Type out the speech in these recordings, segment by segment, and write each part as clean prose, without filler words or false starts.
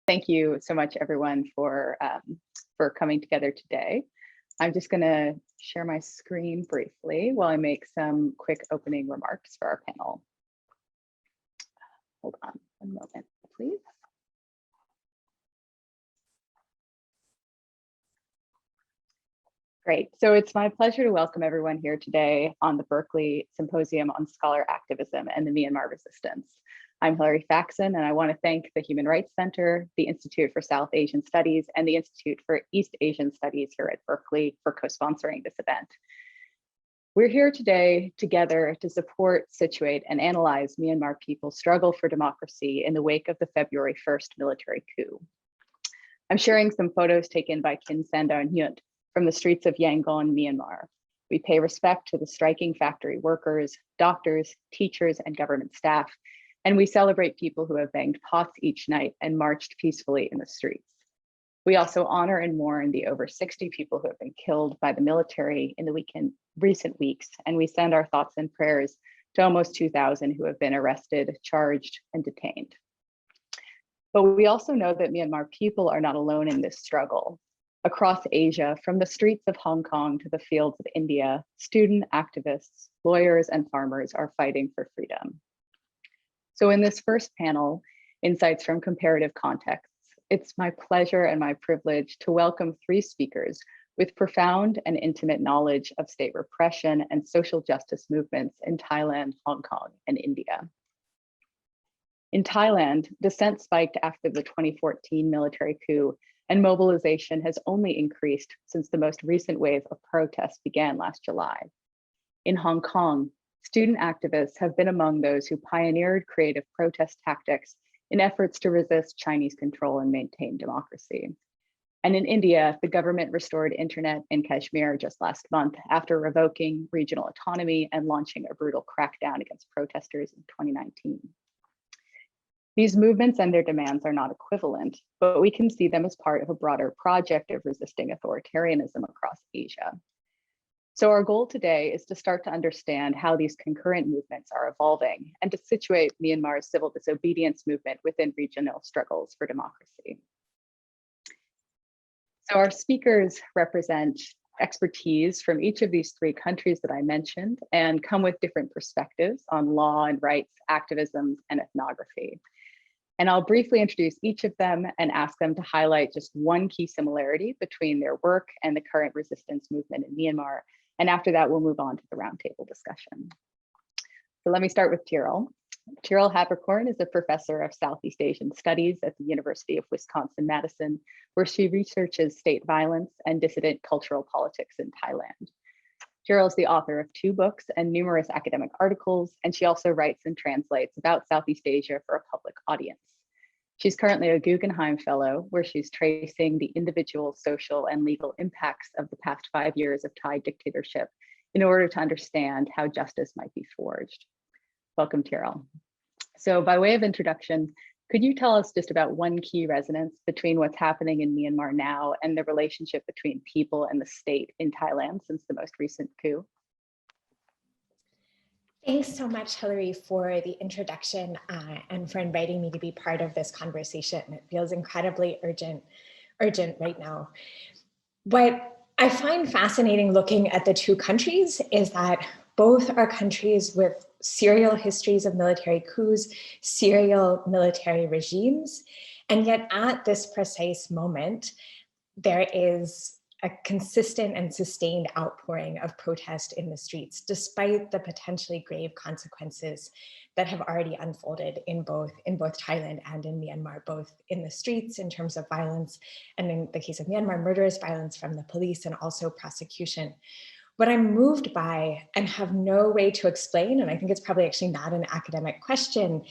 Thank you so much, everyone, for coming together today. I'm just going to share my screen briefly while I make some quick opening remarks for our panel. Hold on one moment, please. Great. So it's my pleasure to welcome everyone here today on the Berkeley Symposium on Scholar-Activism and the Myanmar Resistance. I'm Hilary Faxon, and I want to thank the Human Rights Center, the Institute for South Asian Studies, and the Institute for East Asian Studies here at Berkeley for co-sponsoring this event. We're here today together to support, situate, and analyze Myanmar people's struggle for democracy in the wake of the February 1st military coup. I'm sharing some photos taken by Kin Sandar Nyut from the streets of Yangon, Myanmar. We pay respect to the striking factory workers, doctors, teachers, and government staff, and we celebrate people who have banged pots each night and marched peacefully in the streets. We also honor and mourn the over 60 people who have been killed by the military in the recent weeks, and we send our thoughts and prayers to almost 2,000 who have been arrested, charged, and detained. But we also know that Myanmar people are not alone in this struggle. Across Asia, from the streets of Hong Kong to the fields of India, student activists, lawyers, and farmers are fighting for freedom. So in this first panel, Insights from Comparative Contexts, it's my pleasure and my privilege to welcome three speakers with profound and intimate knowledge of state repression and social justice movements in Thailand, Hong Kong, and India. In Thailand, dissent spiked after the 2014 military coup, and mobilization has only increased since the most recent wave of protests began last July. In Hong Kong, student activists have been among those who pioneered creative protest tactics in efforts to resist Chinese control and maintain democracy. And in India, the government restored internet in Kashmir just last month after revoking regional autonomy and launching a brutal crackdown against protesters in 2019. These movements and their demands are not equivalent, but we can see them as part of a broader project of resisting authoritarianism across Asia. So our goal today is to start to understand how these concurrent movements are evolving and to situate Myanmar's civil disobedience movement within regional struggles for democracy. So our speakers represent expertise from each of these three countries that I mentioned and come with different perspectives on law and rights, activism, and ethnography. And I'll briefly introduce each of them and ask them to highlight just one key similarity between their work and the current resistance movement in Myanmar. And after that, we'll move on to the roundtable discussion. So let me start with Cheryl. Cheryl Haberkorn is a professor of Southeast Asian Studies at the University of Wisconsin-Madison, where she researches state violence and dissident cultural politics in Thailand. Cheryl is the author of 2 books and numerous academic articles, and she also writes and translates about Southeast Asia for a public audience. She's currently a Guggenheim Fellow, where she's tracing the individual, social, and legal impacts of the past 5 years of Thai dictatorship in order to understand how justice might be forged. Welcome, Tyrell. So by way of introduction, could you tell us just about one key resonance between what's happening in Myanmar now and the relationship between people and the state in Thailand since the most recent coup? Thanks so much, Hilary, for the introduction and for inviting me to be part of this conversation. It feels incredibly urgent right now. What I find fascinating looking at the two countries is that both are countries with serial histories of military coups, serial military regimes, and yet at this precise moment, there is a consistent and sustained outpouring of protest in the streets, despite the potentially grave consequences that have already unfolded in both Thailand and in Myanmar, both in the streets in terms of violence, and in the case of Myanmar, murderous violence from the police and also prosecution. What I'm moved by and have no way to explain, and I think it's probably actually not an academic question,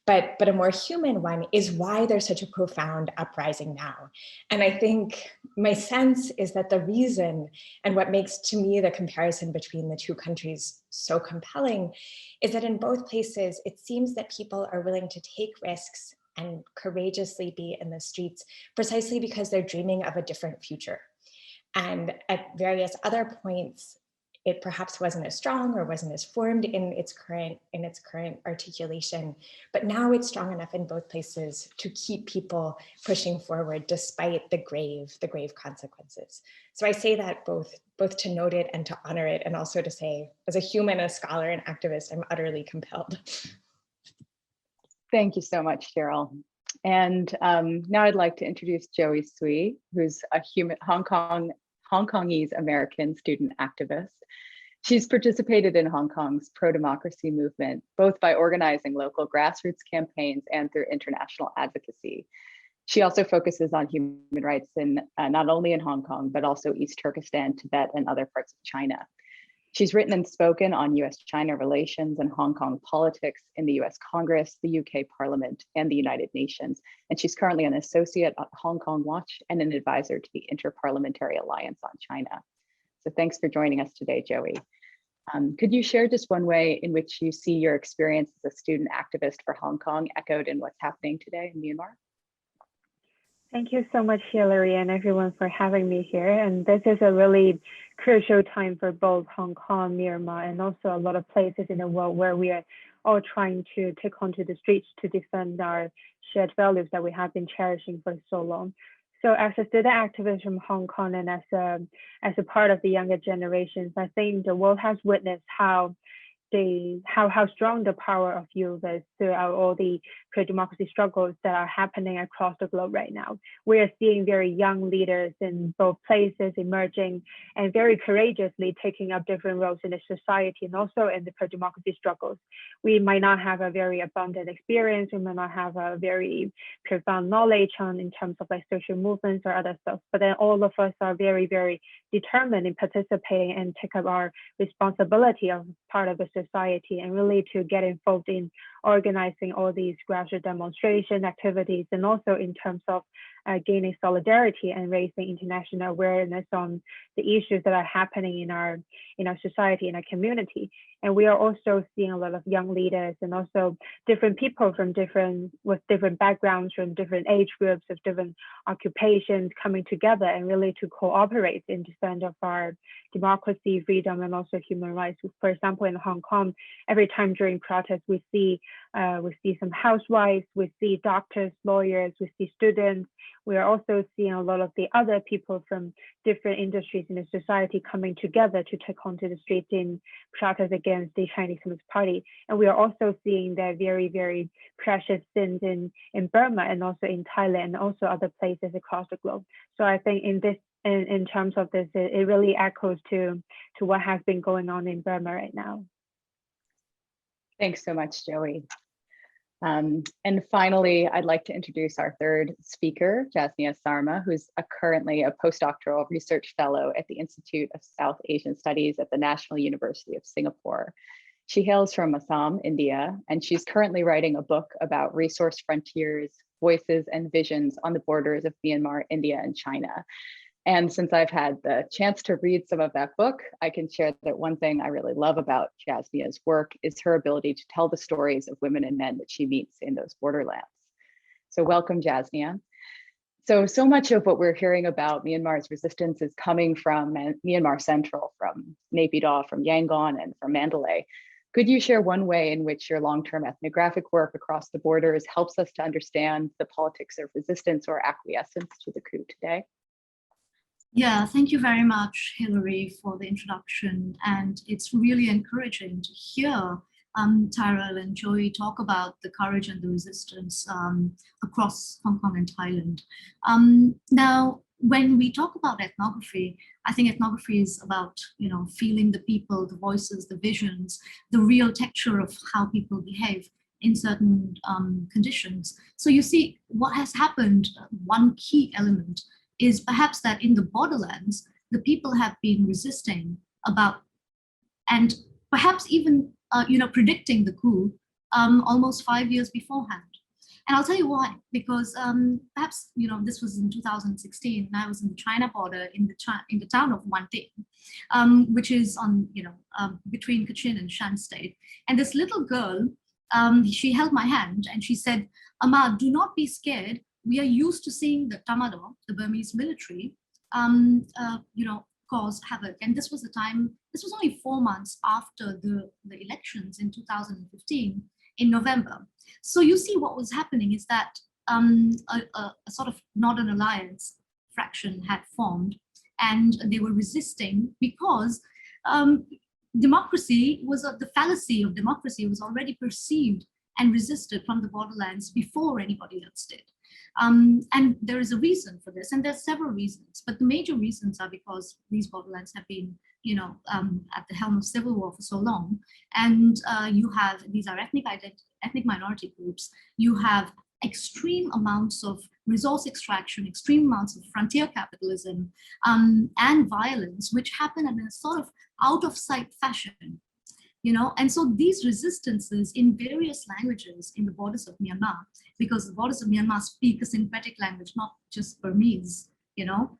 but a more human one, is why there's such a profound uprising now. And I think my sense is that the reason, and what makes to me the comparison between the two countries so compelling, is that in both places, it seems that people are willing to take risks and courageously be in the streets precisely because they're dreaming of a different future. And at various other points it perhaps wasn't as strong or wasn't as formed in its current articulation, but now it's strong enough in both places to keep people pushing forward despite the grave consequences. So I say that both to note it and to honor it, and also to say, as a human, a scholar, and activist, I'm utterly compelled. Thank you so much, Cheryl. And now I'd like to introduce Joey Sui, who's a Hong Kongese American student activist. She's participated in Hong Kong's pro-democracy movement, both by organizing local grassroots campaigns and through international advocacy. She also focuses on human rights in not only in Hong Kong, but also East Turkestan, Tibet, and other parts of China. She's written and spoken on US-China relations and Hong Kong politics in the US Congress, the UK Parliament, and the United Nations. And she's currently an associate at Hong Kong Watch and an advisor to the Inter-Parliamentary Alliance on China. So thanks for joining us today, Joey. Could you share just one way in which you see your experience as a student activist for Hong Kong echoed in what's happening today in Myanmar? Thank you so much, Hilary, and everyone for having me here. And this is a really crucial time for both Hong Kong, Myanmar, and also a lot of places in the world where we are all trying to take onto the streets to defend our shared values that we have been cherishing for so long. So as a student activist from Hong Kong and as a part of the younger generations, I think the world has witnessed how strong the power of youth is throughout all the pro-democracy struggles that are happening across the globe right now. We are seeing very young leaders in both places emerging and very courageously taking up different roles in the society and also in the pro-democracy struggles. We might not have a very abundant experience, we might not have a very profound knowledge in terms of like social movements or other stuff, but then all of us are very, very determined in participating and take up our responsibility of part of the society and really to get involved in organizing all these grassroots demonstration activities, and also in terms of gaining solidarity and raising international awareness on the issues that are happening in our society, in our community. And we are also seeing a lot of young leaders and also different people with different backgrounds, from different age groups, of different occupations coming together and really to cooperate in defense of our democracy, freedom, and also human rights. For example, in Hong Kong, every time during protests, we see some housewives, we see doctors, lawyers, we see students. We are also seeing a lot of the other people from different industries in the society coming together to take onto the streets in protests against the Chinese Communist Party. And we are also seeing the very, very precious scenes in Burma and also in Thailand and also other places across the globe. So I think in terms of this, it really echoes to what has been going on in Burma right now. Thanks so much, Joey. And finally, I'd like to introduce our third speaker, Jasnea Sarma, who's currently a postdoctoral research fellow at the Institute of South Asian Studies at the National University of Singapore. She hails from Assam, India, and she's currently writing a book about resource frontiers, voices, and visions on the borders of Myanmar, India, and China. And since I've had the chance to read some of that book, I can share that one thing I really love about Jasnea's work is her ability to tell the stories of women and men that she meets in those borderlands. So welcome, Jasnea. So much of what we're hearing about Myanmar's resistance is coming from Myanmar Central, from Naypyidaw, from Yangon, and from Mandalay. Could you share one way in which your long-term ethnographic work across the borders helps us to understand the politics of resistance or acquiescence to the coup today? Yeah, thank you very much, Hilary, for the introduction. And it's really encouraging to hear Tyrell and Joey talk about the courage and the resistance across Hong Kong and Thailand. Now, when we talk about ethnography, I think ethnography is about, feeling the people, the voices, the visions, the real texture of how people behave in certain conditions. So you see, what has happened, one key element is perhaps that in the borderlands, the people have been resisting about, and perhaps even, predicting the coup almost 5 years beforehand. And I'll tell you why, because perhaps, this was in 2016, and I was in the China border in the town of Wanting, which is on, between Kachin and Shan State. And this little girl, she held my hand and she said, "Amma, do not be scared. We are used to seeing the Tamadaw, the Burmese military, cause havoc." And this was This was only 4 months after the elections in 2015 in November. So you see what was happening is that a sort of Northern Alliance fraction had formed, and they were resisting because democracy was the fallacy of democracy was already perceived and resisted from the borderlands before anybody else did. And there is a reason for this, and there's several reasons, but the major reasons are because these borderlands have been, at the helm of civil war for so long, and you have, these are ethnic minority groups, you have extreme amounts of resource extraction, extreme amounts of frontier capitalism, and violence, which happen in a sort of out of sight fashion. And so these resistances in various languages in the borders of Myanmar, because the borders of Myanmar speak a syncretic language, not just Burmese,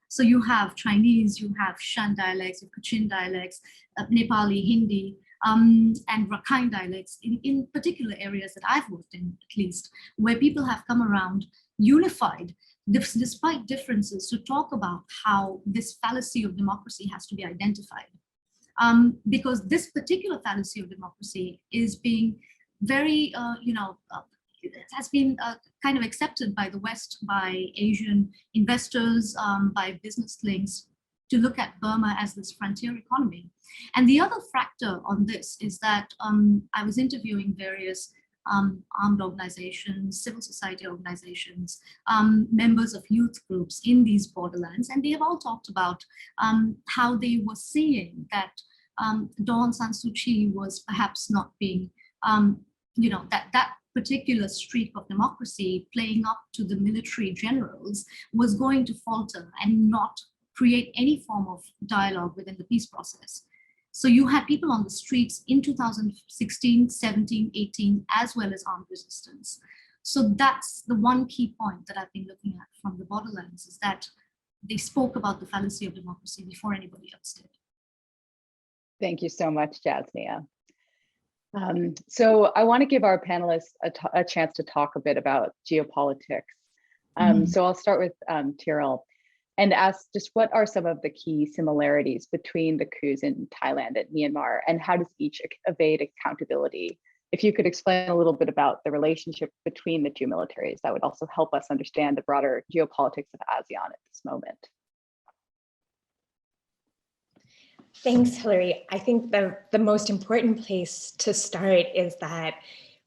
so you have Chinese, you have Shan dialects, you have Kachin dialects, Nepali, Hindi, and Rakhine dialects in particular areas that I've worked in, at least, where people have come around unified, despite differences, to talk about how this fallacy of democracy has to be identified. Because this particular fallacy of democracy is being very, it has been kind of accepted by the West, by Asian investors, by business links, to look at Burma as this frontier economy. And the other factor on this is that I was interviewing various armed organizations, civil society organizations, members of youth groups in these borderlands, and they have all talked about how they were seeing that Dawn San Suu Kyi was perhaps not being, that particular streak of democracy playing up to the military generals was going to falter and not create any form of dialogue within the peace process. So you had people on the streets in 2016, 17, 18, as well as armed resistance. So that's the one key point that I've been looking at from the borderlands, is that they spoke about the fallacy of democracy before anybody else did. Thank you so much, Jasnea. So I want to give our panelists a chance to talk a bit about geopolitics. So I'll start with Tyrell and ask just what are some of the key similarities between the coups in Thailand and Myanmar, and how does each evade accountability? If you could explain a little bit about the relationship between the two militaries, that would also help us understand the broader geopolitics of ASEAN at this moment. Thanks, Hilary. I think the most important place to start is that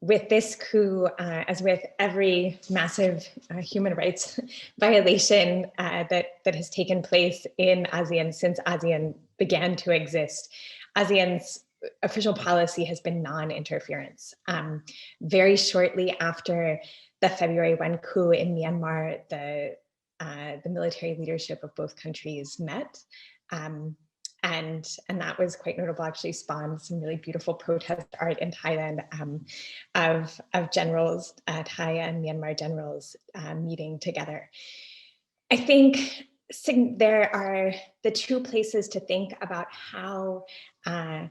with this coup, as with every massive human rights violation that has taken place in ASEAN since ASEAN began to exist, ASEAN's official policy has been non-interference. Very shortly after the February 1 coup in Myanmar, the military leadership of both countries met. And that was quite notable, actually spawned some really beautiful protest art in Thailand of generals, Thai and Myanmar generals meeting together. I think there are the two places to think about how the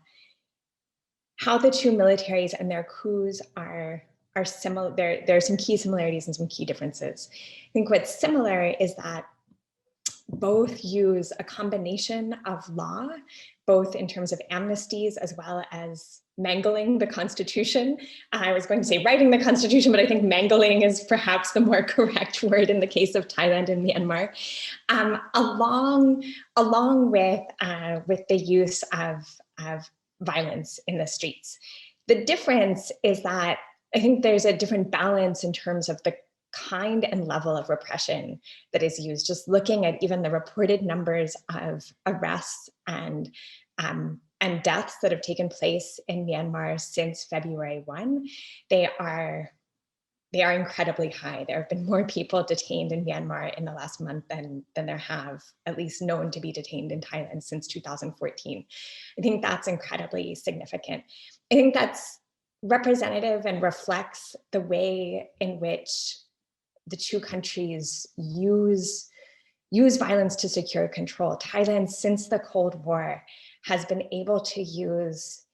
two militaries and their coups are similar. There are some key similarities and some key differences. I think what's similar is that both use a combination of law, both in terms of amnesties as well as mangling the Constitution. I was going to say writing the Constitution, but I think mangling is perhaps the more correct word in the case of Thailand and Myanmar, along with the use of violence in the streets. The difference is that I think there's a different balance in terms of the kind and level of repression that is used. Just looking at even the reported numbers of arrests and deaths that have taken place in Myanmar since February 1, they are incredibly high. There have been more people detained in Myanmar in the last month than there have at least known to be detained in Thailand since 2014. I think that's incredibly significant. I think that's representative and reflects the way in which the two countries use violence to secure control. Thailand, since the Cold War, has been able to use,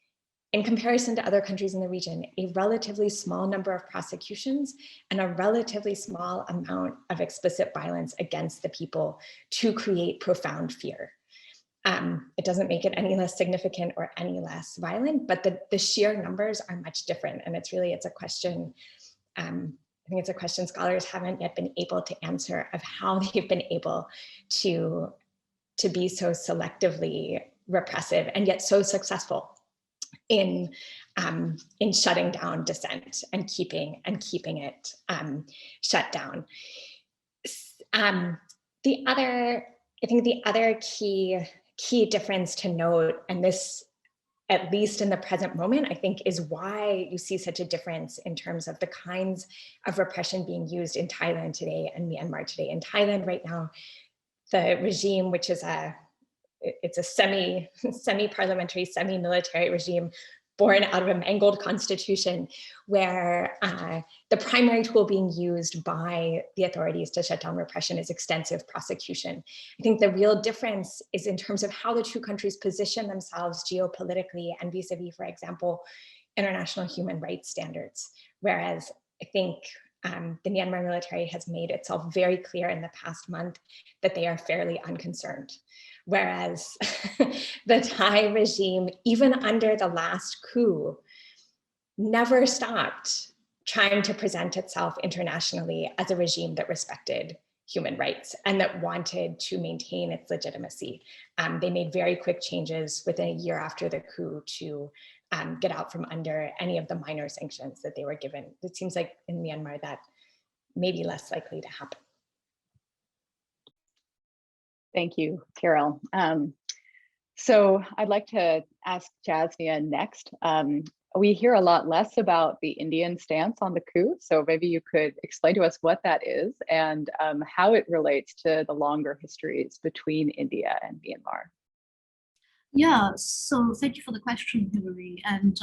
in comparison to other countries in the region, a relatively small number of prosecutions and a relatively small amount of explicit violence against the people to create profound fear. It doesn't make it any less significant or any less violent, but the sheer numbers are much different. And it's a question, I think it's a question scholars haven't yet been able to answer, of how they've been able to be so selectively repressive and yet so successful in shutting down dissent and keeping it shut down. I think the other key difference to note, and this, at least in the present moment, I think is why you see such a difference in terms of the kinds of repression being used in Thailand today and Myanmar today. In Thailand right now, the regime, which is it's a semi-parliamentary, semi-military regime born out of a mangled constitution, where the primary tool being used by the authorities to shut down repression is extensive prosecution. I think the real difference is in terms of how the two countries position themselves geopolitically and vis-a-vis, for example, international human rights standards. Whereas I think the Myanmar military has made itself very clear in the past month that they are fairly unconcerned. Whereas the Thai regime, even under the last coup, never stopped trying to present itself internationally as a regime that respected human rights and that wanted to maintain its legitimacy. They made very quick changes within a year after the coup to get out from under any of the minor sanctions that they were given. It seems like in Myanmar that may be less likely to happen. Thank you, Tyrell. So I'd like to ask Jasnea next. We hear a lot less about the Indian stance on the coup, so maybe you could explain to us what that is and how it relates to the longer histories between India and Myanmar. Yeah, so thank you for the question, Hilary. And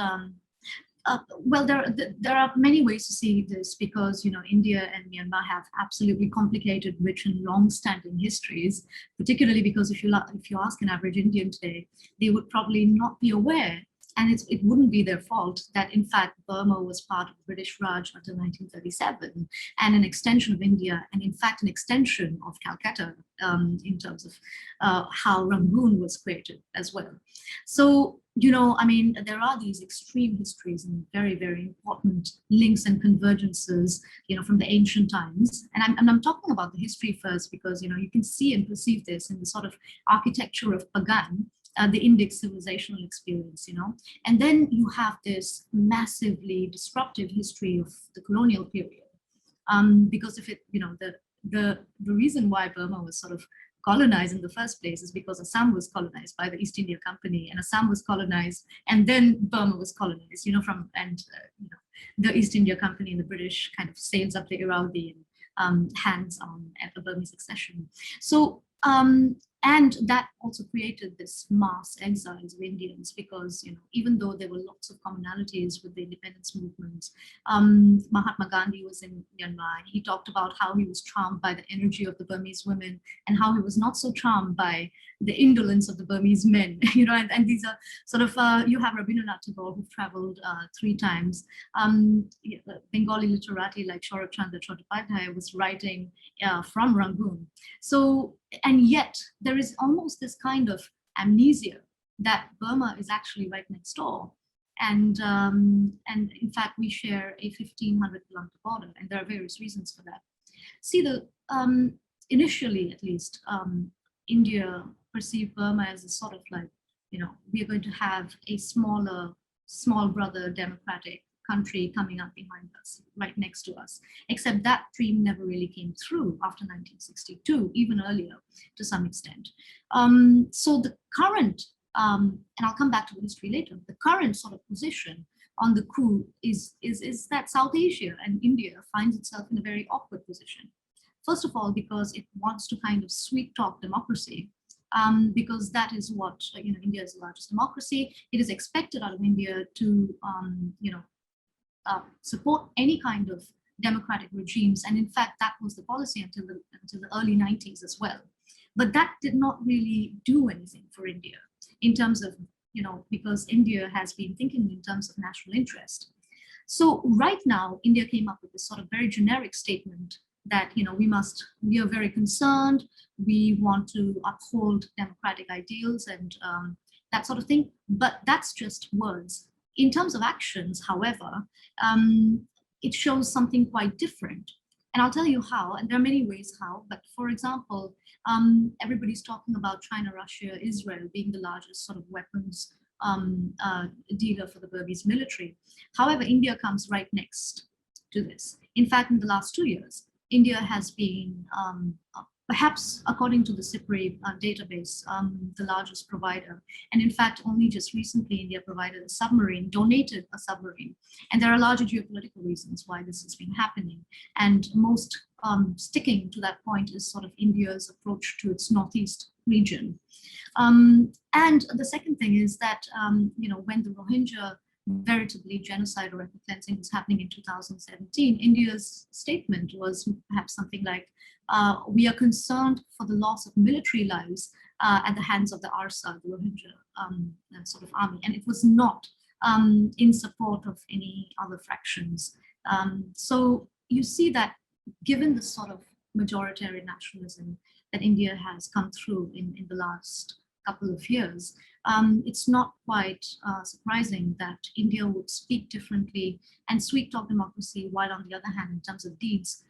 well, there are many ways to see this, because India and Myanmar have absolutely complicated, rich, and long-standing histories. Particularly because if you ask an average Indian today, they would probably not be aware, and it wouldn't be their fault, that in fact Burma was part of British Raj until 1937, and an extension of India, and in fact an extension of Calcutta in terms of how Rangoon was created as well. So I mean, there are these extreme histories and very, very important links and convergences, from the ancient times. And I'm talking about the history first because, you can see and perceive this in the sort of architecture of Pagan, the Indic civilizational experience, And then you have this massively disruptive history of the colonial period. Because if it, the reason why Burma was sort of colonized in the first place is because Assam was colonized by the East India Company, and Assam was colonized, and then Burma was colonized, the East India Company and the British kind of sails up the Irrawaddy and hands on the Burmese accession. So, and that also created this mass exiles of Indians because, even though there were lots of commonalities with the independence movement, Mahatma Gandhi was in Myanmar. He talked about how he was charmed by the energy of the Burmese women and how he was not so charmed by the indolence of the Burmese men, and these are sort of, you have Rabindranath Tagore, who traveled 3 times. Bengali literati like Sharat Chandra Chattopadhyay was writing from Rangoon. So, and yet there is almost this kind of amnesia that Burma is actually right next door. And in fact, we share a 1,500-kilometer border, and there are various reasons for that. See, initially at least, India perceived Burma as a sort of like, we are going to have a small brother democratic country coming up behind us, right next to us. Except that dream never really came through after 1962, even earlier to some extent. So the current, and I'll come back to the history later, the current sort of position on the coup is that South Asia and India finds itself in a very awkward position. First of all, because it wants to kind of sweet talk democracy, because that is what, India is the largest democracy. It is expected out of India to, support any kind of democratic regimes. And in fact, that was the policy until the early 90s as well. But that did not really do anything for India in terms of, because India has been thinking in terms of national interest. So right now, India came up with this sort of very generic statement that we are very concerned, we want to uphold democratic ideals and that sort of thing, but that's just words. In terms of actions, however, it shows something quite different. And I'll tell you how, and there are many ways how, but for example, everybody's talking about China, Russia, Israel being the largest sort of weapons dealer for the Burmese military. However, India comes right next to this. In fact, in the last 2 years, India has been, perhaps according to the CIPRI database, the largest provider. And in fact, only just recently, India provided a submarine, donated a submarine. And there are larger geopolitical reasons why this has been happening. And most sticking to that point is sort of India's approach to its northeast region. And the second thing is that, when the Rohingya veritably genocide or ethnic cleansing was happening in 2017, India's statement was perhaps something like, we are concerned for the loss of military lives at the hands of the ARSA, the Rohingya sort of army. And it was not in support of any other fractions. So you see that given the sort of majoritarian nationalism that India has come through in the last couple of years, it's not quite surprising that India would speak differently and sweet talk democracy, while on the other hand, in terms of deeds,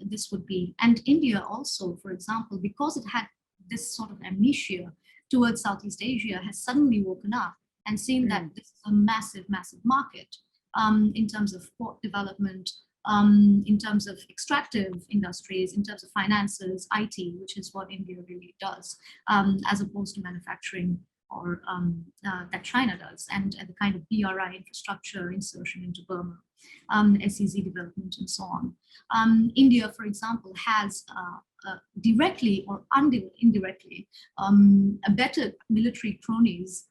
this would be. And India also, for example, because it had this sort of amnesia towards Southeast Asia, has suddenly woken up and seen that this is a massive, massive market in terms of port development, in terms of extractive industries, in terms of finances, IT, which is what India really does, as opposed to manufacturing or that China does, and the kind of BRI infrastructure insertion into Burma, SEZ development, and so on. India, for example, has directly or indirectly abetted military cronies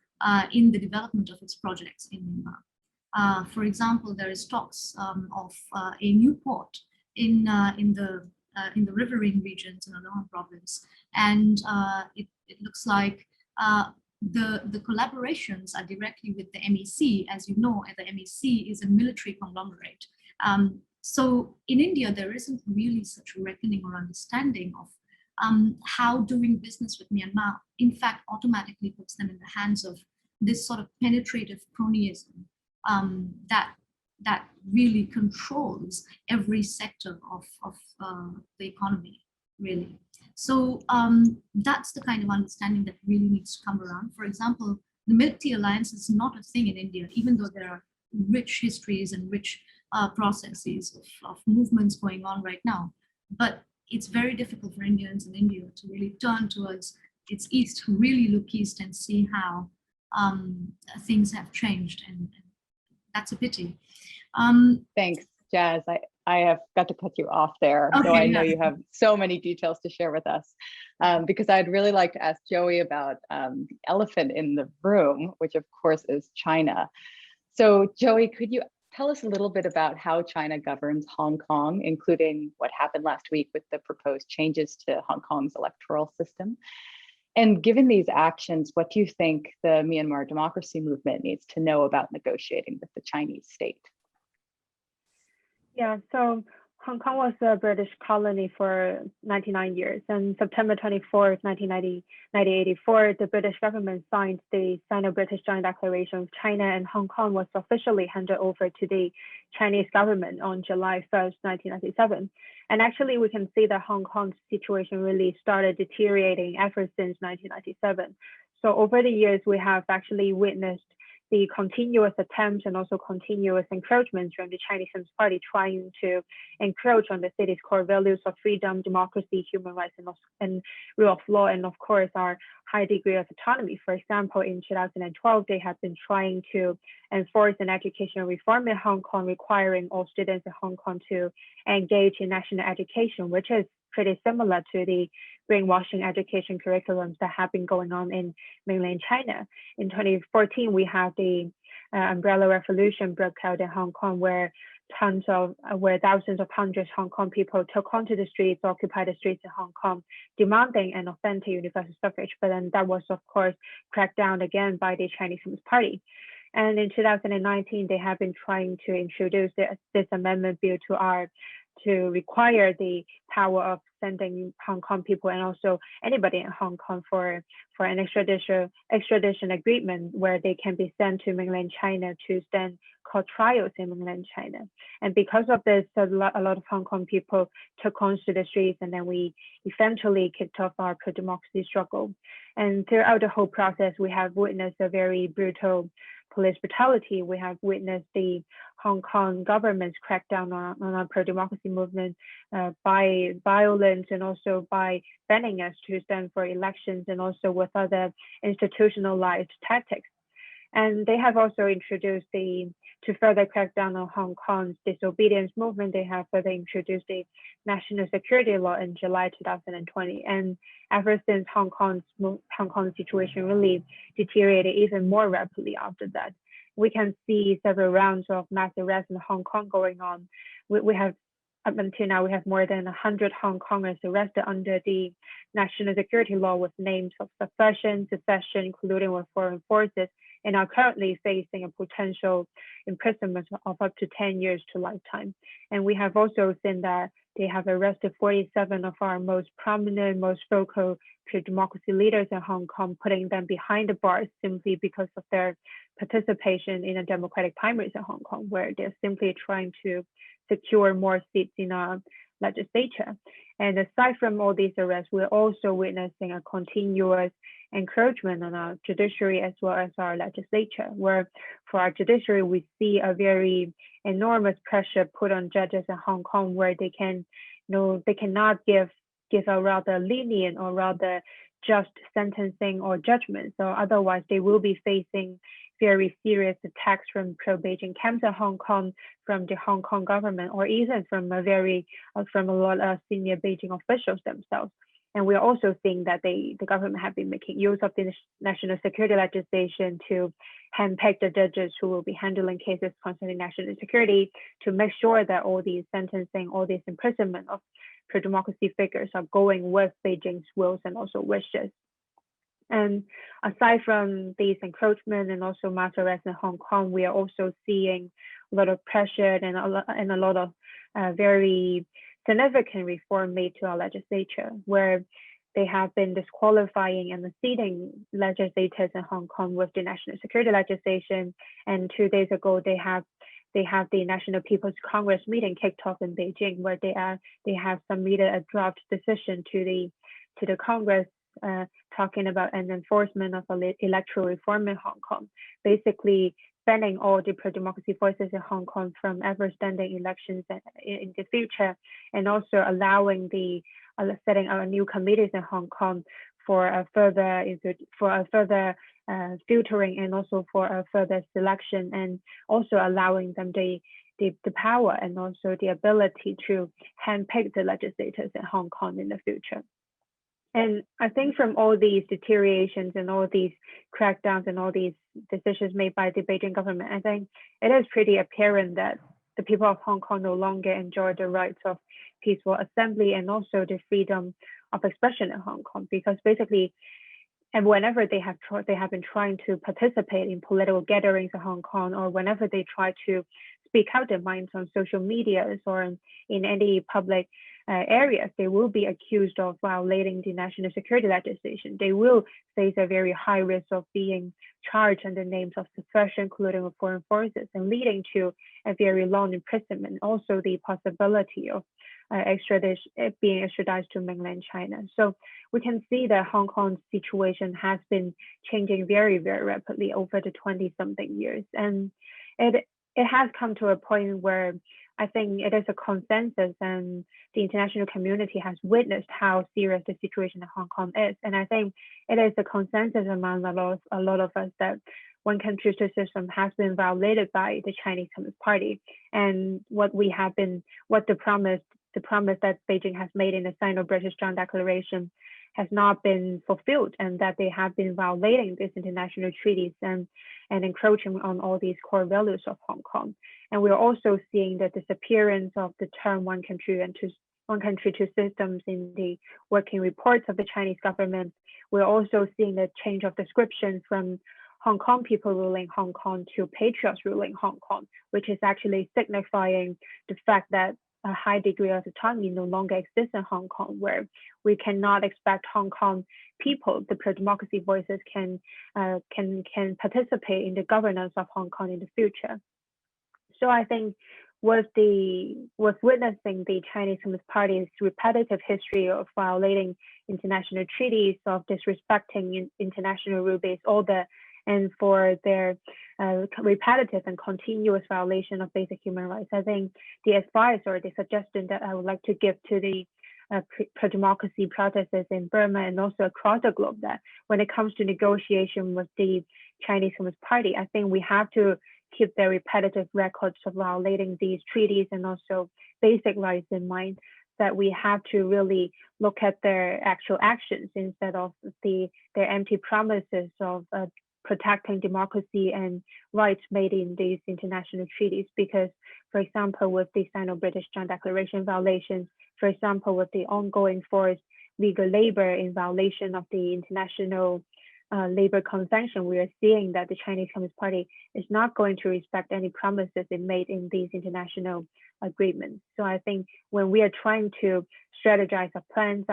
in the development of its projects in Myanmar. For example, there is talks of a new port in the riverine regions in Annam province, and it looks like the collaborations are directly with the MEC. As you know, the MEC is a military conglomerate. So in India, there isn't really such a reckoning or understanding of how doing business with Myanmar, in fact, automatically puts them in the hands of this sort of penetrative cronyism that really controls every sector of the economy, really. So that's the kind of understanding that really needs to come around. For example, the military alliance is not a thing in India, even though there are rich histories and rich processes of movements going on right now. But it's very difficult for Indians in India to really turn towards its east, really look east and see how things have changed, and that's a pity. Thanks, Jazz. I have got to cut you off there, okay, though I know you have so many details to share with us, because I'd really like to ask Joey about the elephant in the room, which of course is China. So Joey, could you tell us a little bit about how China governs Hong Kong, including what happened last week with the proposed changes to Hong Kong's electoral system? And given these actions, what do you think the Myanmar democracy movement needs to know about negotiating with the Chinese state? Yeah, so Hong Kong was a British colony for 99 years, and September 24th, 1984, the British government signed the Sino-British Joint Declaration of China, and Hong Kong was officially handed over to the Chinese government on July 1st, 1997. And actually, we can see that Hong Kong's situation really started deteriorating ever since 1997. So over the years, we have actually witnessed the continuous attempts and also continuous encroachments from the Chinese Communist Party trying to encroach on the city's core values of freedom, democracy, human rights, and rule of law, and of course, our high degree of autonomy. For example, in 2012, they have been trying to enforce an educational reform in Hong Kong, requiring all students in Hong Kong to engage in national education, which is pretty similar to the brainwashing education curriculums that have been going on in mainland China. In 2014, we had the Umbrella Revolution broke out in Hong Kong, where thousands of hundreds of Hong Kong people took onto the streets, occupied the streets in Hong Kong, demanding an authentic universal suffrage. But then that was, of course, cracked down again by the Chinese Communist Party. And in 2019, they have been trying to introduce this amendment bill to require the power of sending Hong Kong people and also anybody in Hong Kong for an extradition agreement where they can be sent to mainland China to stand court trials in mainland China. And because of this, a lot of Hong Kong people took on to the streets, and then we eventually kicked off our pro-democracy struggle. And throughout the whole process, we have witnessed a very brutal police brutality. We have witnessed the Hong Kong government's crackdown on our pro-democracy movement by violence and also by banning us to stand for elections and also with other institutionalized tactics. And they have also introduced to further crack down on Hong Kong's disobedience movement, they have further introduced the national security law in July 2020. And ever since Hong Kong's situation really deteriorated even more rapidly after that. We can see several rounds of mass arrests in Hong Kong going on. We have, up until now, we have more than 100 Hong Kongers arrested under the national security law with names of secession, including with foreign forces, and are currently facing a potential imprisonment of up to 10 years to lifetime. And we have also seen that they have arrested 47 of our most prominent, most vocal pro-democracy leaders in Hong Kong, putting them behind the bars simply because of their participation in a democratic primaries in Hong Kong, where they're simply trying to secure more seats in our legislature. And aside from all these arrests, we're also witnessing a continuous encroachment on our judiciary as well as our legislature, where for our judiciary, we see a very enormous pressure put on judges in Hong Kong, where they cannot give a rather lenient or rather just sentencing or judgment. So otherwise they will be facing very serious attacks from pro-Beijing camps in Hong Kong, from the Hong Kong government, or even from a lot of senior Beijing officials themselves. And we're also seeing that the government have been making use of the national security legislation to handpick the judges who will be handling cases concerning national security, to make sure that all these sentencing, all these imprisonment of pro-democracy figures are going with Beijing's wills and also wishes. And aside from these encroachment and also mass arrests in Hong Kong, we are also seeing a lot of pressure and a lot of very significant reform made to our legislature, where they have been disqualifying and seating legislators in Hong Kong with the national security legislation. And 2 days ago, they have the National People's Congress meeting kicked off in Beijing, where they have submitted a draft decision to the Congress talking about an enforcement of electoral reform in Hong Kong, basically banning all the pro-democracy forces in Hong Kong from ever standing elections in the future, and also allowing setting out new committees in Hong Kong for a further filtering and also for a further selection, and also allowing them the power and also the ability to handpick the legislators in Hong Kong in the future. And I think from all these deteriorations and all these crackdowns and all these decisions made by the Beijing government, I think it is pretty apparent that the people of Hong Kong no longer enjoy the rights of peaceful assembly and also the freedom of expression in Hong Kong, because basically, and whenever they have been trying to participate in political gatherings in Hong Kong, or whenever they try to speak out their minds on social medias or in any public areas, they will be accused of violating the national security legislation. They will face a very high risk of being charged under names of suppression, including with foreign forces, and leading to a very long imprisonment. Also, the possibility of being extradited to mainland China. So we can see that Hong Kong's situation has been changing very, very rapidly over the 20-something years, and it has come to a point where I think it is a consensus, and the international community has witnessed how serious the situation in Hong Kong is. And I think it is a consensus among a lot of us that one country, two systems has been violated by the Chinese Communist Party, and the promise that Beijing has made in the Sino-British Joint Declaration has not been fulfilled, and that they have been violating these international treaties and encroaching on all these core values of Hong Kong. And we're also seeing the disappearance of the term one country, two systems in the working reports of the Chinese government. We're also seeing the change of description from Hong Kong people ruling Hong Kong to patriots ruling Hong Kong, which is actually signifying the fact that a high degree of autonomy no longer exists in Hong Kong, where we cannot expect Hong Kong people, the pro-democracy voices, can participate in the governance of Hong Kong in the future. So I think with witnessing the Chinese Communist Party's repetitive history of violating international treaties, of disrespecting international rule-based order, and for their repetitive and continuous violation of basic human rights, I think the advice or the suggestion that I would like to give to the pro-democracy protesters in Burma and also across the globe, that when it comes to negotiation with the Chinese Communist Party, I think we have to keep their repetitive records of violating these treaties and also basic rights in mind, that we have to really look at their actual actions instead of their empty promises of protecting democracy and rights made in these international treaties. Because, for example, with the Sino-British Joint Declaration violations, for example, with the ongoing forced legal labor in violation of the International Labor Convention, we are seeing that the Chinese Communist Party is not going to respect any promises it made in these international agreements. So I think when we are trying to strategize our plans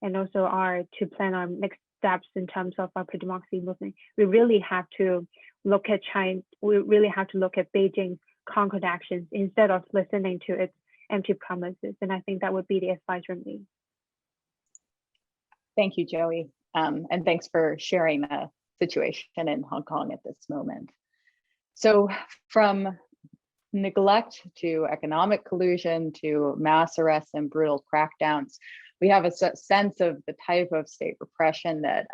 and also to plan our next steps in terms of our pro-democracy movement, we really have to look at China. We really have to look at Beijing's concrete actions instead of listening to its empty promises. And I think that would be the advice from me. Thank you, Joey. And thanks for sharing the situation in Hong Kong at this moment. So from neglect to economic collusion to mass arrests and brutal crackdowns, we have a sense of the type of state repression that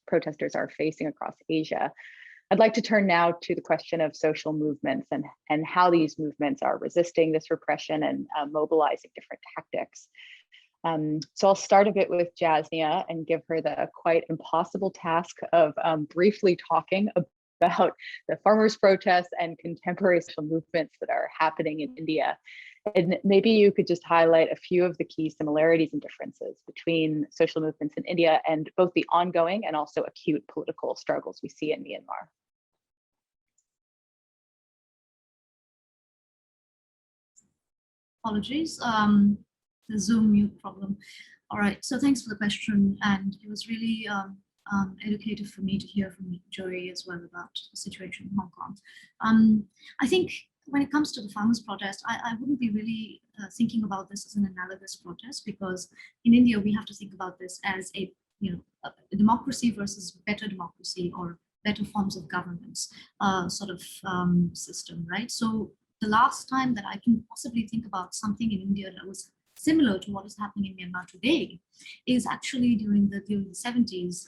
protesters are facing across Asia. I'd like to turn now to the question of social movements and how these movements are resisting this repression and mobilizing different tactics. So I'll start a bit with Jasnea and give her the quite impossible task of briefly talking about the farmers' protests and contemporary social movements that are happening in India. And maybe you could just highlight a few of the key similarities and differences between social movements in India and both the ongoing and also acute political struggles we see in Myanmar. Apologies, the Zoom mute problem. All right, so thanks for the question. And it was really educative for me to hear from Joey as well about the situation in Hong Kong. I think when it comes to the farmers' protest, I wouldn't be really thinking about this as an analogous protest, because in India, we have to think about this as a democracy versus better democracy or better forms of governance sort of system, right? So the last time that I can possibly think about something in India that was similar to what is happening in Myanmar today is actually during the 70s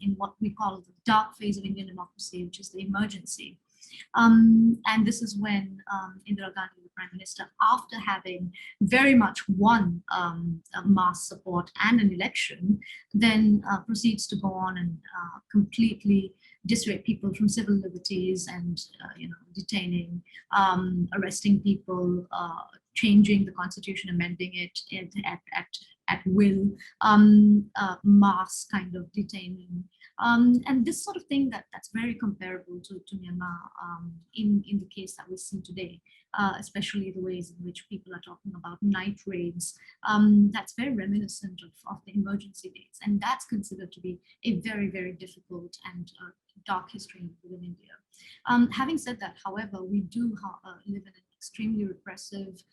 in what we call the dark phase of Indian democracy, which is the emergency. And this is when Indira Gandhi, the Prime Minister, after having very much won mass support and an election, then proceeds to go on and completely dissuade people from civil liberties and detaining, arresting people, changing the constitution, amending it at will, mass kind of detaining. And this sort of thing that's very comparable to Myanmar in the case that we see today, especially the ways in which people are talking about night raids. That's very reminiscent of the emergency days. And that's considered to be a very, very difficult and dark history within India. Having said that, however, we do live in an extremely repressive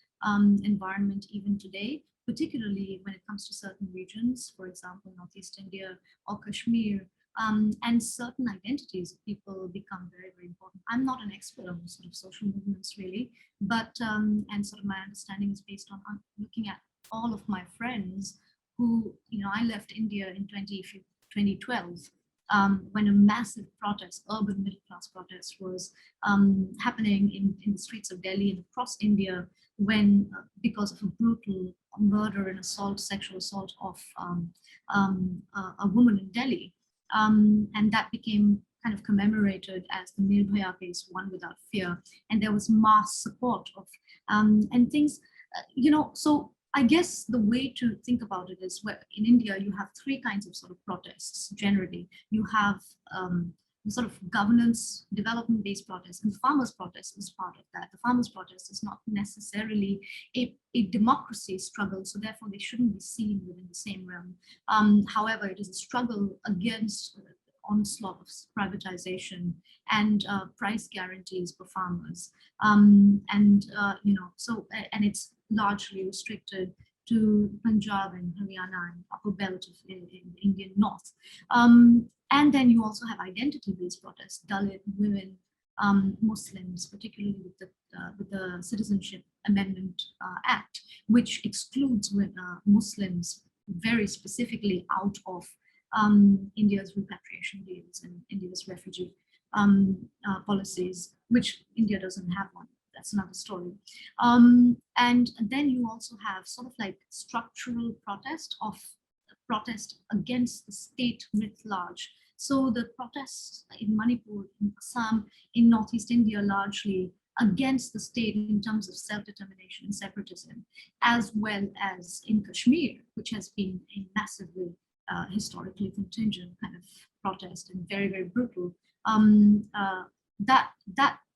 environment even today, particularly when it comes to certain regions, for example, Northeast India or Kashmir, and certain identities of people become very, very important. I'm not an expert on sort of social movements really, but and sort of my understanding is based on looking at all of my friends who, I left India in 2012 when a massive protest, urban middle class protest, was happening in the streets of Delhi and across India, when because of a brutal murder and sexual assault of a woman in Delhi. And that became kind of commemorated as the Nirbhaya case, One Without Fear. And there was mass support of, and things, so I guess the way to think about it is, where in India, you have three kinds of sort of protests generally. You have the sort of governance, development-based protest, and farmers' protest is part of that. The farmers' protest is not necessarily a democracy struggle, so therefore they shouldn't be seen within the same realm. However, it is a struggle against onslaught of privatization and price guarantees for farmers, and it's largely restricted to Punjab and Haryana and upper belt of in the Indian north. And then you also have identity-based protests, Dalit, women, Muslims, particularly with the Citizenship Amendment Act, which excludes Muslims very specifically out of India's repatriation deals and India's refugee policies, which India doesn't have one. That's another story. And then you also have sort of like structural protest against the state writ large. So the protests in Manipur, in Assam, in Northeast India, largely against the state in terms of self-determination and separatism, as well as in Kashmir, which has been a massively historically contingent kind of protest and very, very brutal.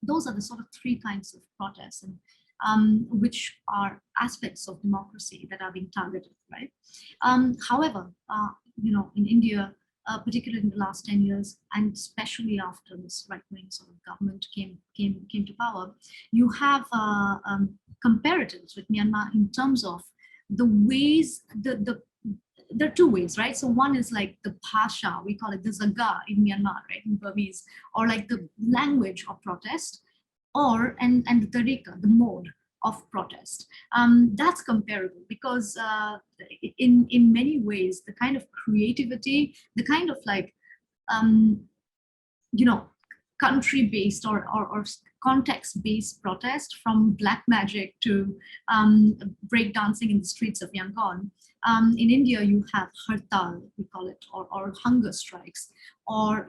Those are the sort of three kinds of protests, and which are aspects of democracy that are being targeted, right? However, in India, particularly in the last 10 years, and especially after this right-wing sort of government came to power, you have comparatives with Myanmar in terms of the ways, there are two ways, right? So one is like the pasha, we call it the zaga in Myanmar, right, in Burmese, or like the language of protest, and the tariqa, the mode of protest. That's comparable because in many ways, the kind of creativity, the kind of like, country-based or context-based protest, from black magic to breakdancing in the streets of Yangon. In India, you have hartal, we call it, or hunger strikes, or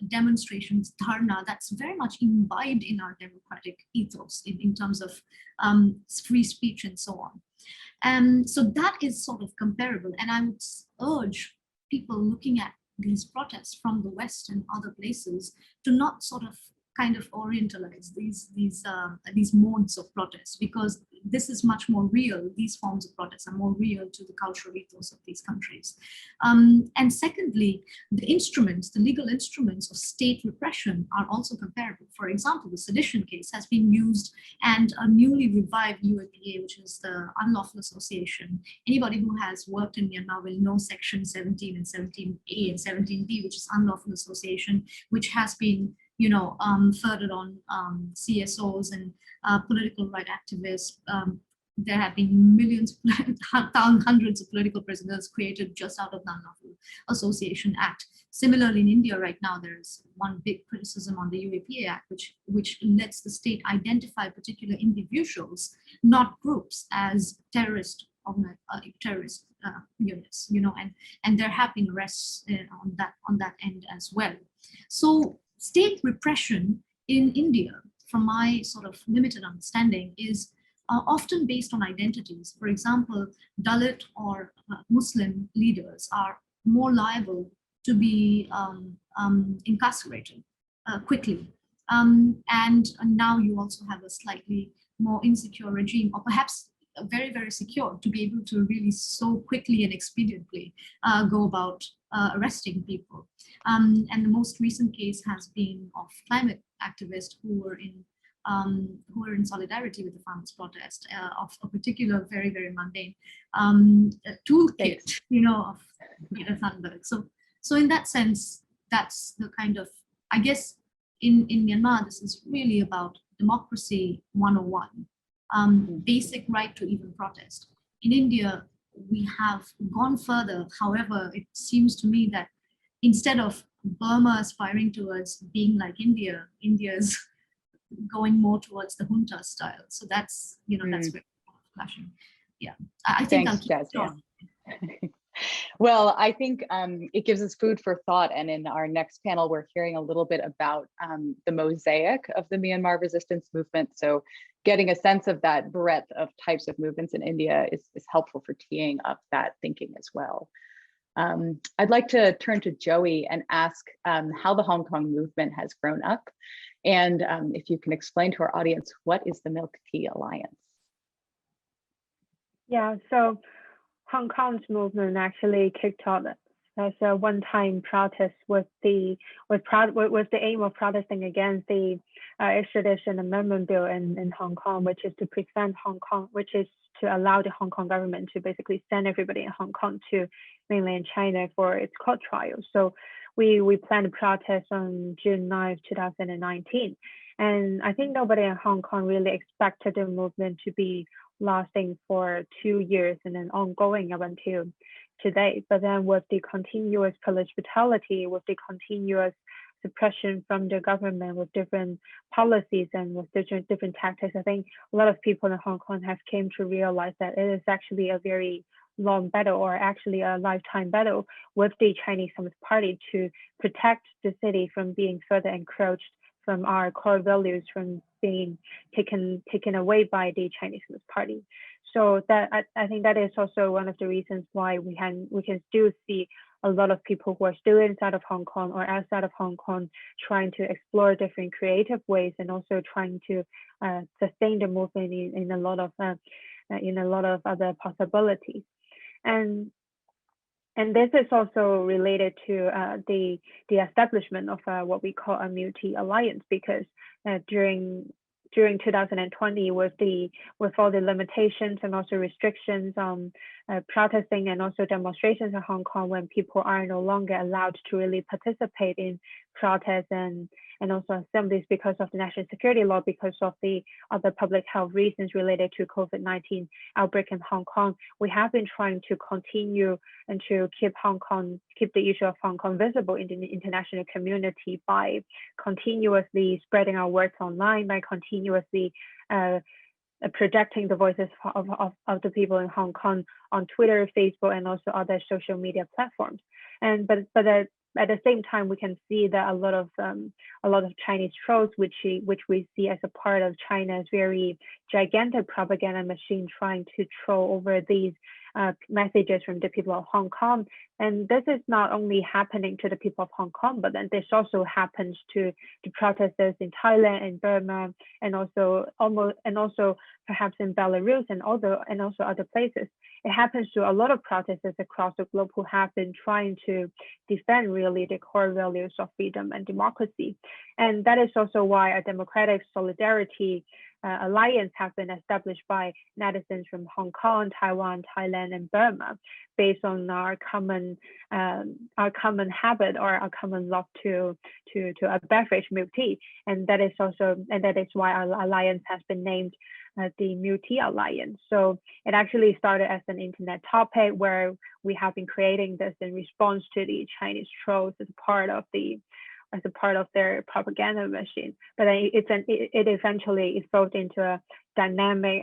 demonstrations, dharna. That's very much imbibed in our democratic ethos in terms of free speech and so on. And so that is sort of comparable. And I would urge people looking at these protests from the West and other places to not sort of kind of orientalize these modes of protest, because this is much more real. These forms of protest are more real to the cultural ethos of these countries. And secondly, the legal instruments of state repression are also comparable. For example, the sedition case has been used, and a newly revived UAPA, which is the Unlawful Association. Anybody who has worked in Myanmar will know Section 17 and 17A and 17B, which is Unlawful Association, which has been furthered on CSOs and political right activists. There have been millions, hundreds of political prisoners created just out of the Unlawful Association Act. Similarly, in India right now, there's one big criticism on the UAPA Act, which lets the state identify particular individuals, not groups, as terrorist units, and there have been arrests on that end as well. So state repression in India, from my sort of limited understanding, is often based on identities. For example, Dalit or Muslim leaders are more liable to be incarcerated quickly. And now you also have a slightly more insecure regime, or perhaps very, very secure, to be able to really so quickly and expediently go about arresting people. And the most recent case has been of climate activists who were in solidarity with the farmers' protest of a particular very, very mundane toolkit, of Greta Thunberg. So in that sense, that's the kind of, I guess, in Myanmar, this is really about democracy 101, basic right to even protest. In India, we have gone further. However, it seems to me that instead of Burma aspiring towards being like India, India's going more towards the junta style. So that's, that's very flashing. Yeah, I think Thanks, I'll keep Jasnea. Well, I think it gives us food for thought. And in our next panel, we're hearing a little bit about the mosaic of the Myanmar resistance movement. So getting a sense of that breadth of types of movements in India is helpful for teeing up that thinking as well. I'd like to turn to Joey and ask how the Hong Kong movement has grown up, and if you can explain to our audience, what is the Milk Tea Alliance? Yeah, so Hong Kong's movement actually kicked off as a one-time protest with the aim of protesting against the extradition amendment bill in Hong Kong, which is to prevent Hong Kong, which is to allow the Hong Kong government to basically send everybody in Hong Kong to mainland China for its court trial. So we planned a protest on June 9th, 2019. And I think nobody in Hong Kong really expected the movement to be lasting for 2 years and then ongoing up until today. But then with the continuous police brutality, with the continuous suppression from the government, with different policies and with different tactics, I think a lot of people in Hong Kong have came to realize that it is actually a very long battle, or actually a lifetime battle, with the Chinese Communist Party to protect the city from being further encroached from our core values, from being taken away by the Chinese Communist Party. So that I think that is also one of the reasons why we can still see a lot of people who are still inside of Hong Kong or outside of Hong Kong trying to explore different creative ways, and also trying to sustain the movement in a lot of other possibilities. And this is also related to the establishment of what we call a Milk Tea Alliance, because during 2020, with all the limitations and also restrictions on protesting and also demonstrations in Hong Kong, when people are no longer allowed to really participate in protests and also assemblies because of the national security law, because of the other public health reasons related to COVID-19 outbreak in Hong Kong, we have been trying to continue and to keep the issue of Hong Kong visible in the international community by continuously spreading our words online, by continuously projecting the voices of the people in Hong Kong on Twitter, Facebook, and also other social media platforms. But at the same time, we can see that a lot of Chinese trolls, which we see as a part of China's very gigantic propaganda machine, trying to troll over these messages from the people of Hong Kong. And this is not only happening to the people of Hong Kong, but then this also happens to the protesters in Thailand and Burma, and also perhaps in Belarus and also other places. It happens to a lot of protesters across the globe who have been trying to defend really the core values of freedom and democracy. And that is also why a democratic solidarity alliance has been established by netizens from Hong Kong, Taiwan, Thailand, and Burma, based on our common habit, or our common love to a beverage, milk tea. And that is why our alliance has been named the Milk Tea Alliance. So it actually started as an internet topic, where we have been creating this in response to the Chinese trolls as a part of their propaganda machine. But then it eventually evolved into a dynamic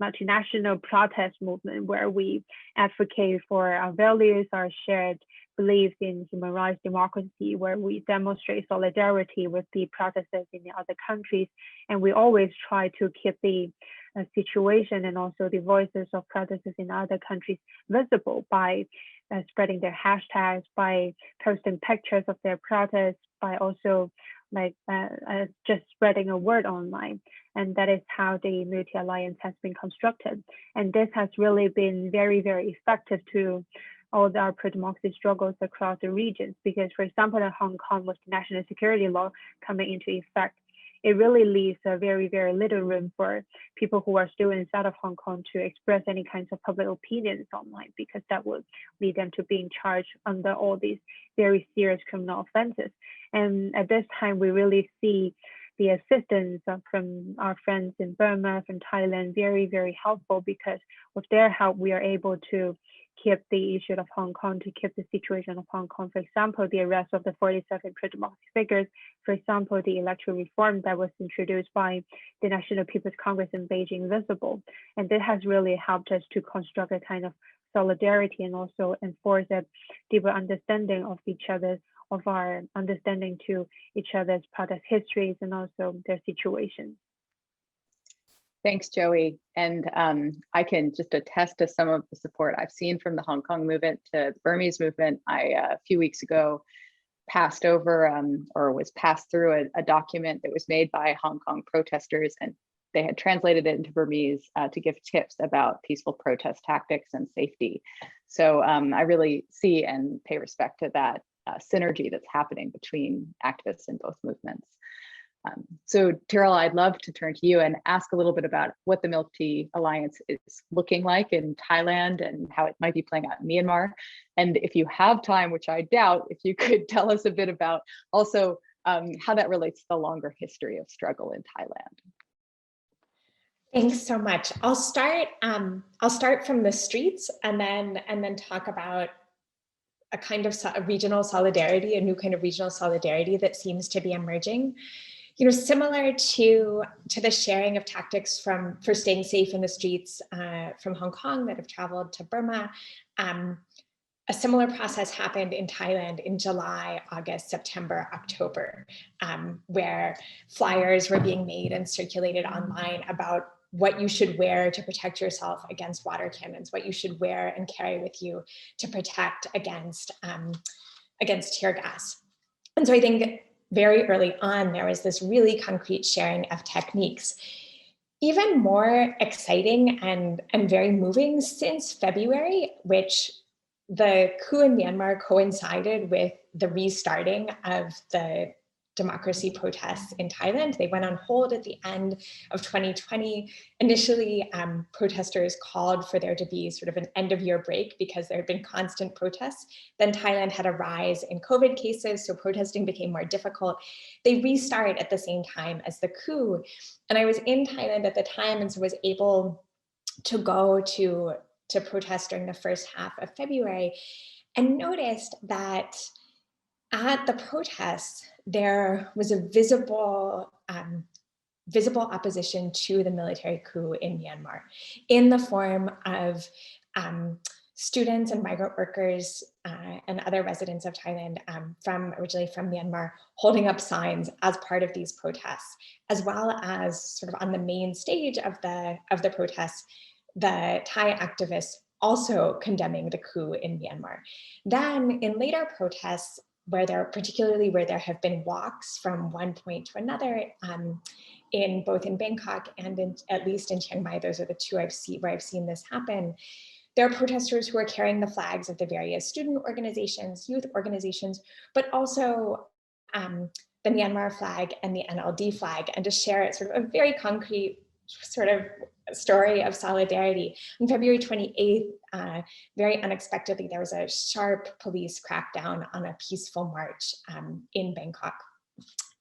multinational protest movement, where we advocate for our values, our shared beliefs in human rights, democracy, where we demonstrate solidarity with the protesters in the other countries. And we always try to keep the situation and also the voices of protesters in other countries visible by spreading their hashtags, by posting pictures of their protests, by also just spreading a word online. And that is how the Milk Tea Alliance has been constructed. And this has really been very, very effective to all our pro-democracy struggles across the regions. Because, for example, in Hong Kong, with the national security law coming into effect, it really leaves a very, very little room for people who are still inside of Hong Kong to express any kinds of public opinions online, because that would lead them to being charged under all these very serious criminal offenses. And at this time, we really see the assistance from our friends in Burma, from Thailand, very, very helpful, because with their help, we are able to keep the issue of Hong Kong, to keep the situation of Hong Kong. For example, the arrest of the 47 pro-democracy figures, for example, the electoral reform that was introduced by the National People's Congress in Beijing visible. And that has really helped us to construct a kind of solidarity, and also enforce a deeper understanding of each other, of our understanding to each other's protest histories and also their situations. Thanks, Joey. And I can just attest to some of the support I've seen from the Hong Kong movement to the Burmese movement. A few weeks ago, passed over or was passed through a document that was made by Hong Kong protesters, and they had translated it into Burmese to give tips about peaceful protest tactics and safety. So I really see and pay respect to that synergy that's happening between activists in both movements. So Tyrell, I'd love to turn to you and ask a little bit about what the Milk Tea Alliance is looking like in Thailand and how it might be playing out in Myanmar. And if you have time, which I doubt, if you could tell us a bit about also how that relates to the longer history of struggle in Thailand. Thanks so much. I'll start from the streets and then talk about a kind of a regional solidarity, a new kind of regional solidarity that seems to be emerging. You know, similar to the sharing of tactics for staying safe in the streets from Hong Kong that have traveled to Burma, a similar process happened in Thailand in July, August, September, October, where flyers were being made and circulated online about what you should wear to protect yourself against water cannons, what you should wear and carry with you to protect against tear gas. And so I think very early on, there was this really concrete sharing of techniques. Even more exciting and very moving since February, which the coup in Myanmar coincided with the restarting of the democracy protests in Thailand. They went on hold at the end of 2020. Initially, protesters called for there to be sort of an end of year break because there had been constant protests. Then Thailand had a rise in COVID cases, so protesting became more difficult. They restart at the same time as the coup. And I was in Thailand at the time and so was able to go to protest during the first half of February and noticed that at the protests, there was a visible opposition to the military coup in Myanmar in the form of students and migrant workers and other residents of Thailand originally from Myanmar holding up signs as part of these protests, as well as sort of on the main stage of the protests, the Thai activists also condemning the coup in Myanmar. Then in later protests, particularly where there have been walks from one point to another, both in Bangkok and at least in Chiang Mai, those are the two where I've seen this happen. There are protesters who are carrying the flags of the various student organizations, youth organizations, but also the Myanmar flag and the NLD flag, and to share it sort of a very concrete sort of story of solidarity. On February 28th, very unexpectedly, there was a sharp police crackdown on a peaceful march in Bangkok.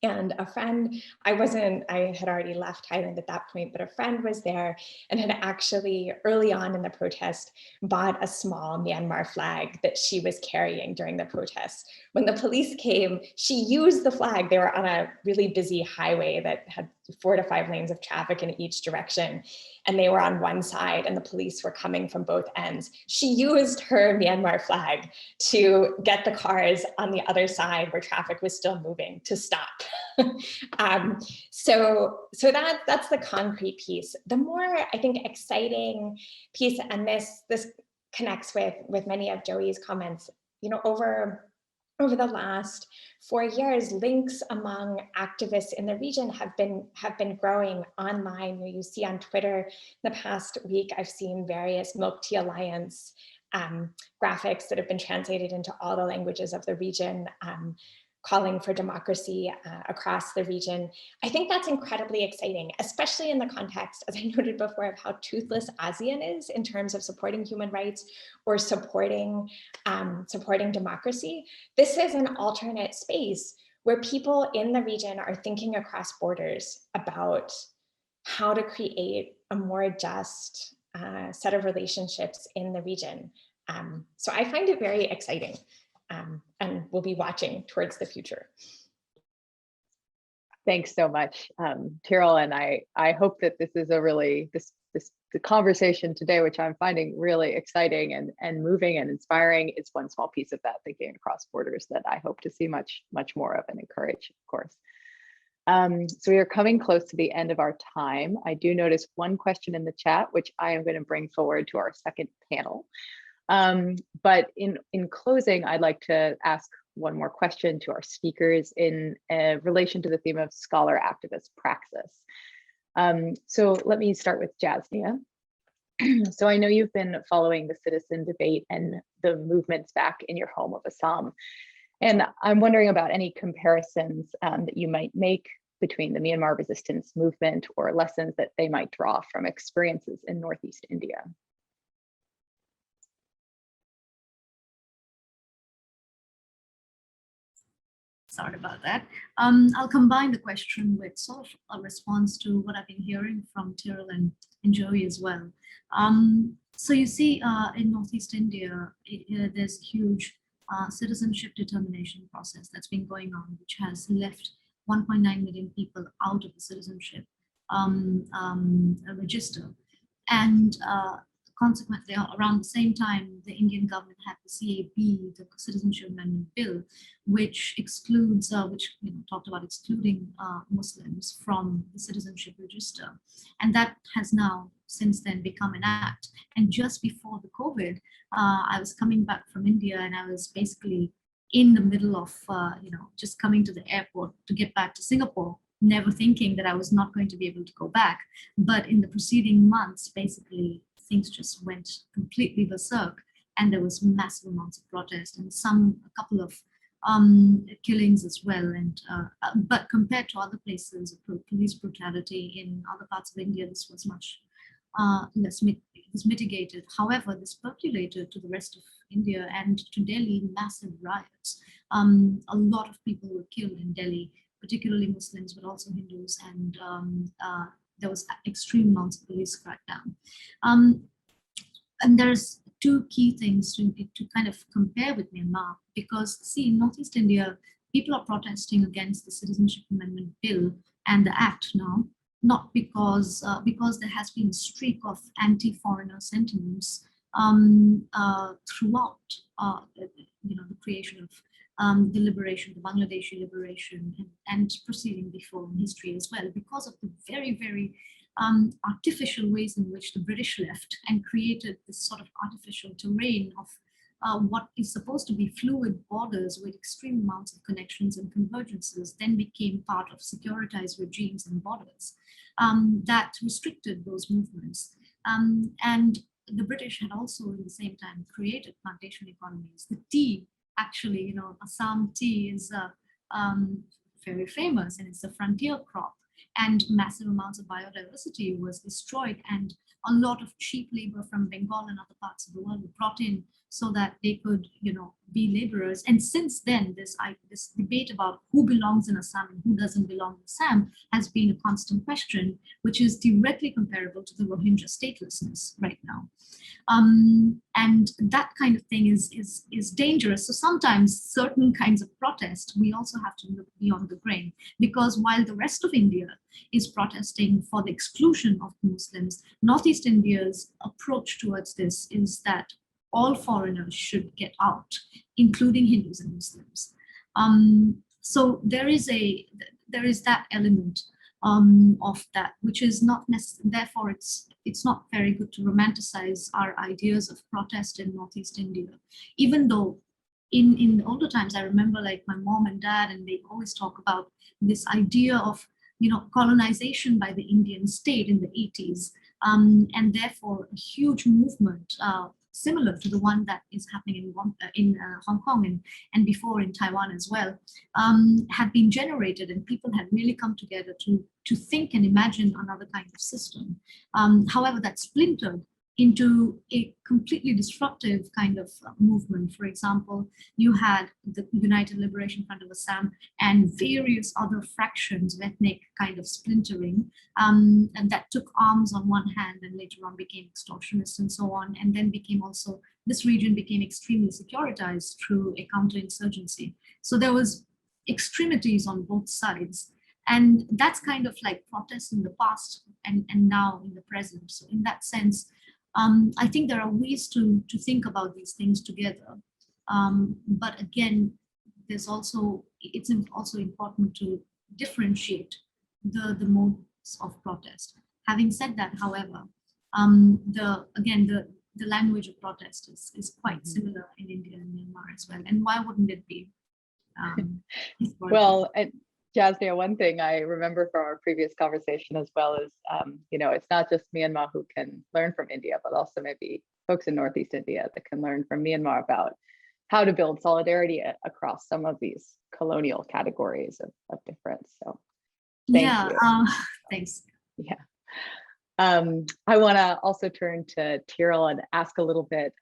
And a friend, I had already left Thailand at that point, but a friend was there and had actually early on in the protest bought a small Myanmar flag that she was carrying during the protest. When the police came, she used the flag. They were on a really busy highway that had 4 to 5 lanes of traffic in each direction. And they were on one side and the police were coming from both ends. She used her Myanmar flag to get the cars on the other side where traffic was still moving to stop. So that's the concrete piece. The more, I think, exciting piece, and this connects with many of Joey's comments, you know, over the last 4 years, links among activists in the region have been growing online. You see on Twitter, the past week, I've seen various Milk Tea Alliance graphics that have been translated into all the languages of the region, calling for democracy across the region. I think that's incredibly exciting, especially in the context, as I noted before, of how toothless ASEAN is in terms of supporting human rights or supporting democracy. This is an alternate space where people in the region are thinking across borders about how to create a more just set of relationships in the region. So I find it very exciting. And we'll be watching towards the future. Thanks so much, Tyrell, and I hope that this is the conversation today, which I'm finding really exciting and moving and inspiring. It's one small piece of that thinking across borders that I hope to see much more of and encourage, of course. So we are coming close to the end of our time. I do notice one question in the chat, which I am going to bring forward to our second panel. But in closing, I'd like to ask one more question to our speakers in relation to the theme of scholar activist praxis. So let me start with Jasnea. So I know you've been following the citizen debate and the movements back in your home of Assam. And I'm wondering about any comparisons that you might make between the Myanmar resistance movement or lessons that they might draw from experiences in Northeast India. Sorry about that. I'll combine the question with sort of a response to what I've been hearing from Tyrell and Joey as well. So you see in Northeast India, there's a huge citizenship determination process that's been going on, which has left 1.9 million people out of the citizenship register. And consequently, around the same time, the Indian government had the CAB, the Citizenship Amendment Bill, which excludes, talked about excluding Muslims from the citizenship register. And that has now since then become an act. And just before the COVID, I was coming back from India and I was basically in the middle of, just coming to the airport to get back to Singapore, never thinking that I was not going to be able to go back. But in the preceding months, basically, things just went completely berserk, and there was massive amounts of protest and a couple of killings as well. And but compared to other places, police brutality in other parts of India, this was much less mitigated. However, this percolated to the rest of India and to Delhi, massive riots. A lot of people were killed in Delhi, particularly Muslims, but also Hindus, and there was extreme amounts of police crackdown. And there's two key things to kind of compare with Myanmar, because see, in Northeast India, people are protesting against the Citizenship Amendment Bill and the Act now, not because there has been a streak of anti-foreigner sentiments throughout the creation of the liberation, the Bangladeshi liberation, and proceeding before in history as well, because of the very, very artificial ways in which the British left and created this sort of artificial terrain of what is supposed to be fluid borders with extreme amounts of connections and convergences, then became part of securitized regimes and borders that restricted those movements. And the British had also, at the same time, created plantation economies. The tea, actually, Assam tea is very famous, and it's a frontier crop. And massive amounts of biodiversity was destroyed, and a lot of cheap labor from Bengal and other parts of the world were brought in so that they could, be laborers. And since then, this debate about who belongs in Assam and who doesn't belong in Assam has been a constant question, which is directly comparable to the Rohingya statelessness right now. And that kind of thing is dangerous. So sometimes certain kinds of protest, we also have to look beyond the grain, because while the rest of India is protesting for the exclusion of Muslims, Northeast India's approach towards this is that all foreigners should get out, including Hindus and Muslims. So there is that element of that, which is not necessary. Therefore, it's not very good to romanticize our ideas of protest in Northeast India, even though in the older times, I remember like my mom and dad, and they always talk about this idea of colonization by the Indian state in the 80s, and therefore a huge movement similar to the one that is happening in Hong Kong and before in Taiwan as well, had been generated, and people had really come together to think and imagine another kind of system. However, that splintered into a completely disruptive kind of movement. For example, you had the United Liberation Front of Assam and various other fractions of ethnic kind of splintering, and that took arms on one hand and later on became extortionists and so on, and then became also, this region became extremely securitized through a counterinsurgency. So there was extremities on both sides. And that's kind of like protest in the past and now in the present. So in that sense, I think there are ways to think about these things together. But again, it's also important to differentiate the modes of protest. Having said that, however, the language of protest is quite similar in India and Myanmar as well. And why wouldn't it be? Well, Jasnea, one thing I remember from our previous conversation as well is, it's not just Myanmar who can learn from India, but also maybe folks in Northeast India that can learn from Myanmar about how to build solidarity across some of these colonial categories of difference. So thank you. Thanks. Yeah. I want to also turn to Tyrell and ask a little bit.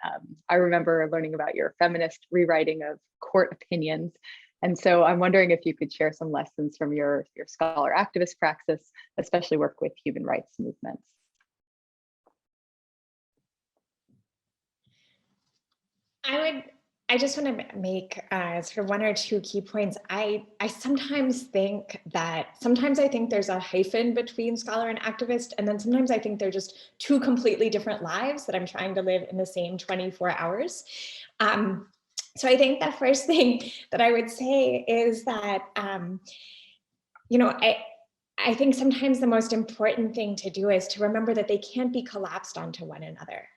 I remember learning about your feminist rewriting of court opinions. And so I'm wondering if you could share some lessons from your scholar activist praxis, especially work with human rights movements. I just want to make sort of one or two key points. I sometimes think there's a hyphen between scholar and activist, and then sometimes I think they're just two completely different lives that I'm trying to live in the same 24 hours. So I think the first thing that I would say is that, I think sometimes the most important thing to do is to remember that they can't be collapsed onto one another.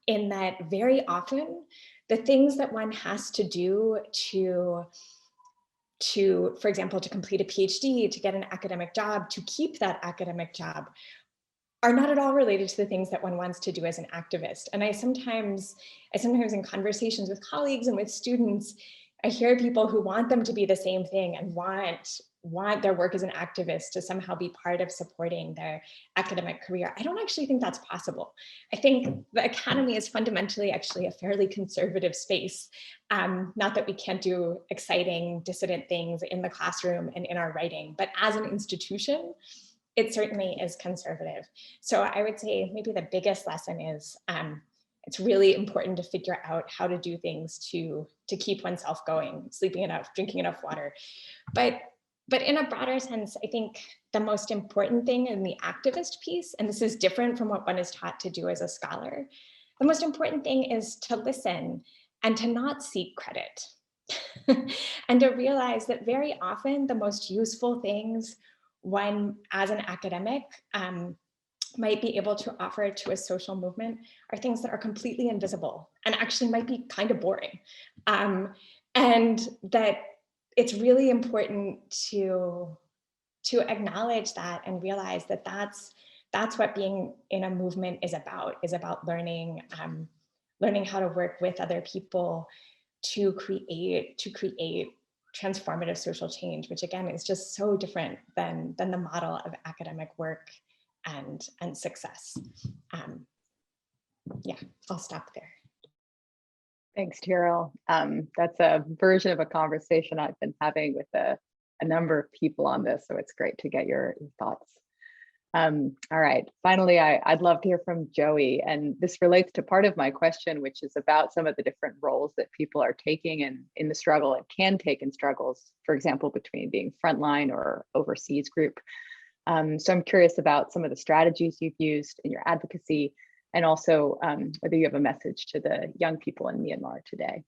In that very often, the things that one has to do to, for example, to complete a PhD, to get an academic job, to keep that academic job, are not at all related to the things that one wants to do as an activist. And I sometimes in conversations with colleagues and with students, I hear people who want them to be the same thing and want their work as an activist to somehow be part of supporting their academic career. I don't actually think that's possible. I think the academy is fundamentally actually a fairly conservative space. Not that we can't do exciting dissident things in the classroom and in our writing, but as an institution, it certainly is conservative. So I would say maybe the biggest lesson is it's really important to figure out how to do things to keep oneself going, sleeping enough, drinking enough water. But in a broader sense, I think the most important thing in the activist piece, and this is different from what one is taught to do as a scholar, the most important thing is to listen and to not seek credit. And to realize that very often the most useful things one as an academic might be able to offer to a social movement are things that are completely invisible and actually might be kind of boring. And that it's really important to acknowledge that and realize that that's what being in a movement is about learning how to work with other people to create transformative social change, which again is just so different than the model of academic work and success. Yeah, I'll stop there. Thanks, Cheryl. That's a version of a conversation I've been having with a number of people on this, so it's great to get your thoughts. All right, finally, I'd love to hear from Joey, and this relates to part of my question, which is about some of the different roles that people are taking in the struggle and can take in struggles, for example, between being frontline or overseas group. So I'm curious about some of the strategies you've used in your advocacy, and also whether you have a message to the young people in Myanmar today.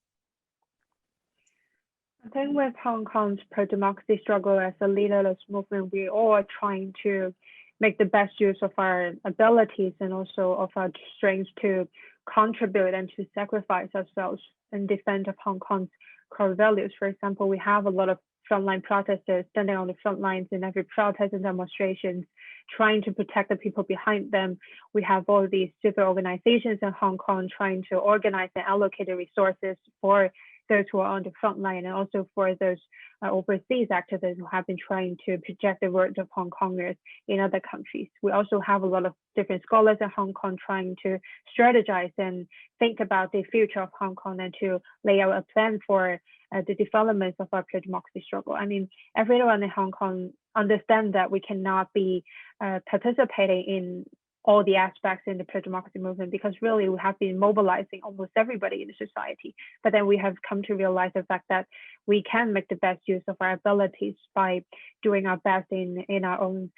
I think with Hong Kong's pro-democracy struggle as a leaderless movement, we all are trying to make the best use of our abilities and also of our strengths to contribute and to sacrifice ourselves in defense of Hong Kong's core values. For example, we have a lot of frontline protesters standing on the front lines in every protest and demonstrations, trying to protect the people behind them. We have all these civil organizations in Hong Kong trying to organize and allocate the resources for those who are on the front line, and also for those overseas activists who have been trying to project the words of Hong Kongers in other countries. We also have a lot of different scholars in Hong Kong trying to strategize and think about the future of Hong Kong and to lay out a plan for the development of our pro-democracy struggle. I mean, everyone in Hong Kong understands that we cannot be participating in all the aspects in the pro-democracy movement, because really we have been mobilizing almost everybody in the society. But then we have come to realize the fact that we can make the best use of our abilities by doing our best in our own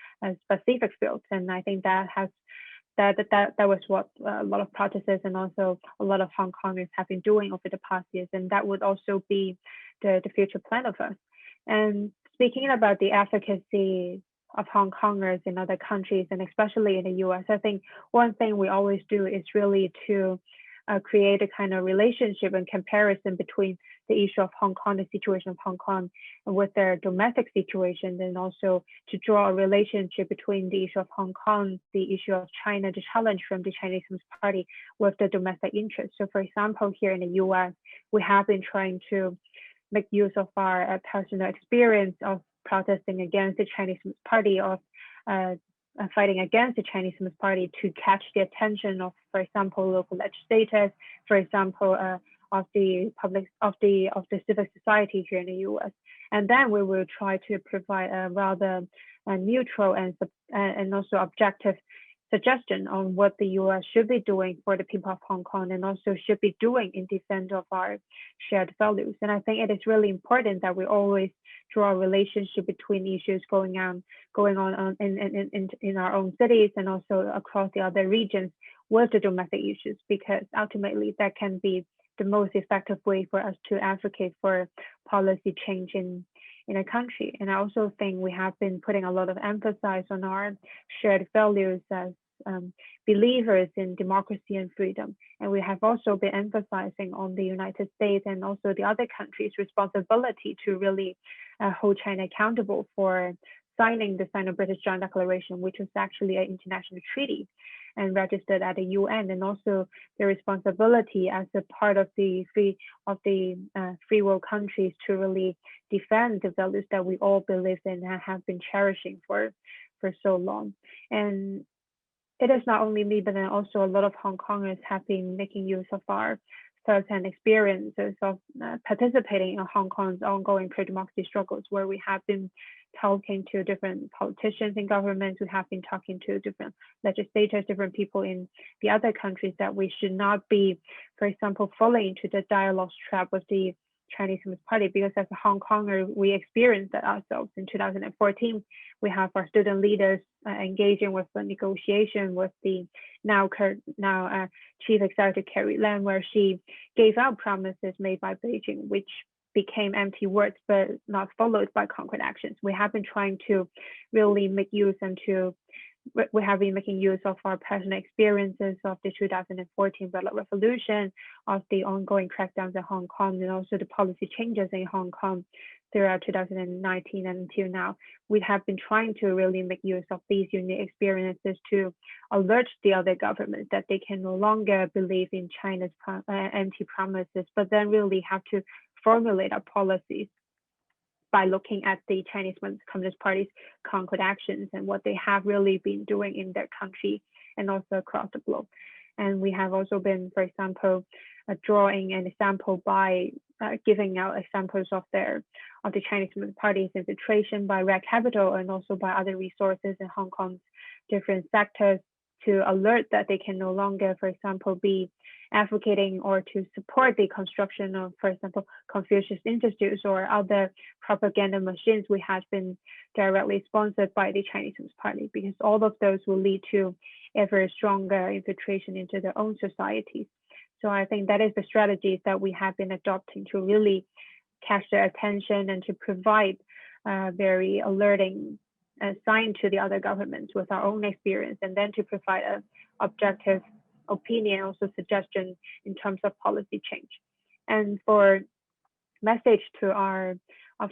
specific fields. And I think that was what a lot of protesters and also a lot of Hong Kongers have been doing over the past years. And that would also be the future plan of us. And speaking about the advocacy of Hong Kongers in other countries, and especially in the US, I think one thing we always do is really to create a kind of relationship and comparison between the issue of Hong Kong, the situation of Hong Kong, and with their domestic situation, and also to draw a relationship between the issue of Hong Kong, the issue of China, the challenge from the Chinese Communist Party with the domestic interest. So for example, here in the US, we have been trying to make use of our personal experience of protesting against the Chinese Communist Party, of fighting against the Chinese Communist Party to catch the attention of, for example, local legislators, for example, of the civil society here in the U.S. And then we will try to provide a rather neutral and also objective suggestion on what the U.S. should be doing for the people of Hong Kong, and also should be doing in defense of our shared values. And I think it is really important that we always draw a relationship between issues going on in our own cities and also across the other regions with the domestic issues, because ultimately that can be the most effective way for us to advocate for policy change in a country. And I also think we have been putting a lot of emphasis on our shared values as believers in democracy and freedom. And we have also been emphasizing on the United States and also the other countries' responsibility to really hold China accountable for signing the Sino-British Joint Declaration, which was actually an international treaty and registered at the UN, and also the responsibility as a part of the free world countries to really defend the values that we all believe in and have been cherishing for so long. And it is not only me, but then also a lot of Hong Kongers have been making use of our first-hand experiences of participating in Hong Kong's ongoing pro-democracy struggles, where we have been talking to different politicians in governments, we have been talking to different legislators, different people in the other countries, that we should not be, for example, falling into the dialogue trap with the Chinese Communist Party, because as a Hong Konger, we experienced that ourselves. In 2014, we have our student leaders engaging with the negotiation with the now Chief Executive Carrie Lam, where she gave out promises made by Beijing, which became empty words, but not followed by concrete actions. We have been trying to really make use we have been making use of our personal experiences of the 2014 Red Light Revolution, of the ongoing crackdowns in Hong Kong, and also the policy changes in Hong Kong throughout 2019 and until now. We have been trying to really make use of these unique experiences to alert the other governments that they can no longer believe in China's empty promises, but then really have to formulate our policies by looking at the Chinese Communist Party's concrete actions and what they have really been doing in their country and also across the globe. And we have also been, for example, drawing an example by giving out examples of the Chinese Communist Party's infiltration by Red Capital and also by other resources in Hong Kong's different sectors, to alert that they can no longer, for example, be advocating or to support the construction of, for example, Confucius Institutes or other propaganda machines we have been directly sponsored by the Chinese Communist Party, because all of those will lead to ever stronger infiltration into their own societies. So I think that is the strategies that we have been adopting to really catch their attention and to provide very alerting sign to the other governments with our own experience, and then to provide an objective opinion, also suggestion in terms of policy change. And for message to our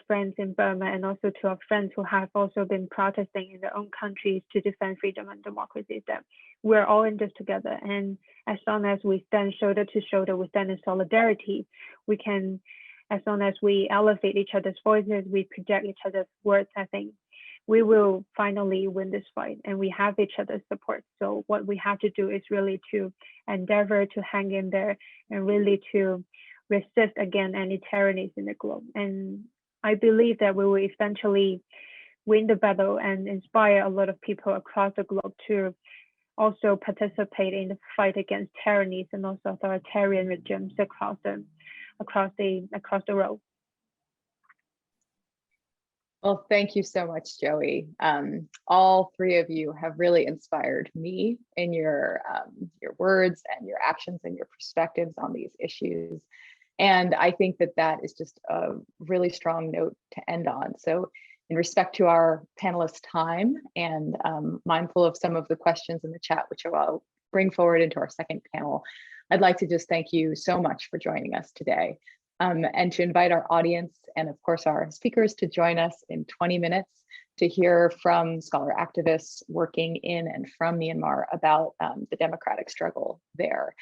friends in Burma, and also to our friends who have also been protesting in their own countries to defend freedom and democracy, that we're all in this together. And as long as we stand shoulder to shoulder, we stand in solidarity, we can, as long as we elevate each other's voices, we project each other's words, I think we will finally win this fight, and we have each other's support. So what we have to do is really to endeavor to hang in there and really to resist against any tyrannies in the globe. And I believe that we will eventually win the battle and inspire a lot of people across the globe to also participate in the fight against tyrannies and also authoritarian regimes across the world. Well, thank you so much, Joey. All three of you have really inspired me in your words and your actions and your perspectives on these issues. And I think that that is just a really strong note to end on. So in respect to our panelists' time and mindful of some of the questions in the chat, which I'll bring forward into our second panel, I'd like to just thank you so much for joining us today, and to invite our audience and of course our speakers to join us in 20 minutes to hear from scholar activists working in and from Myanmar about the democratic struggle there.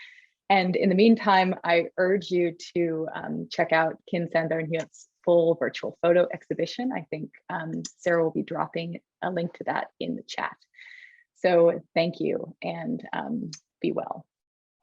And in the meantime, I urge you to check out Kin Sandern-Hyut's full virtual photo exhibition. I think Sarah will be dropping a link to that in the chat. So thank you and be well.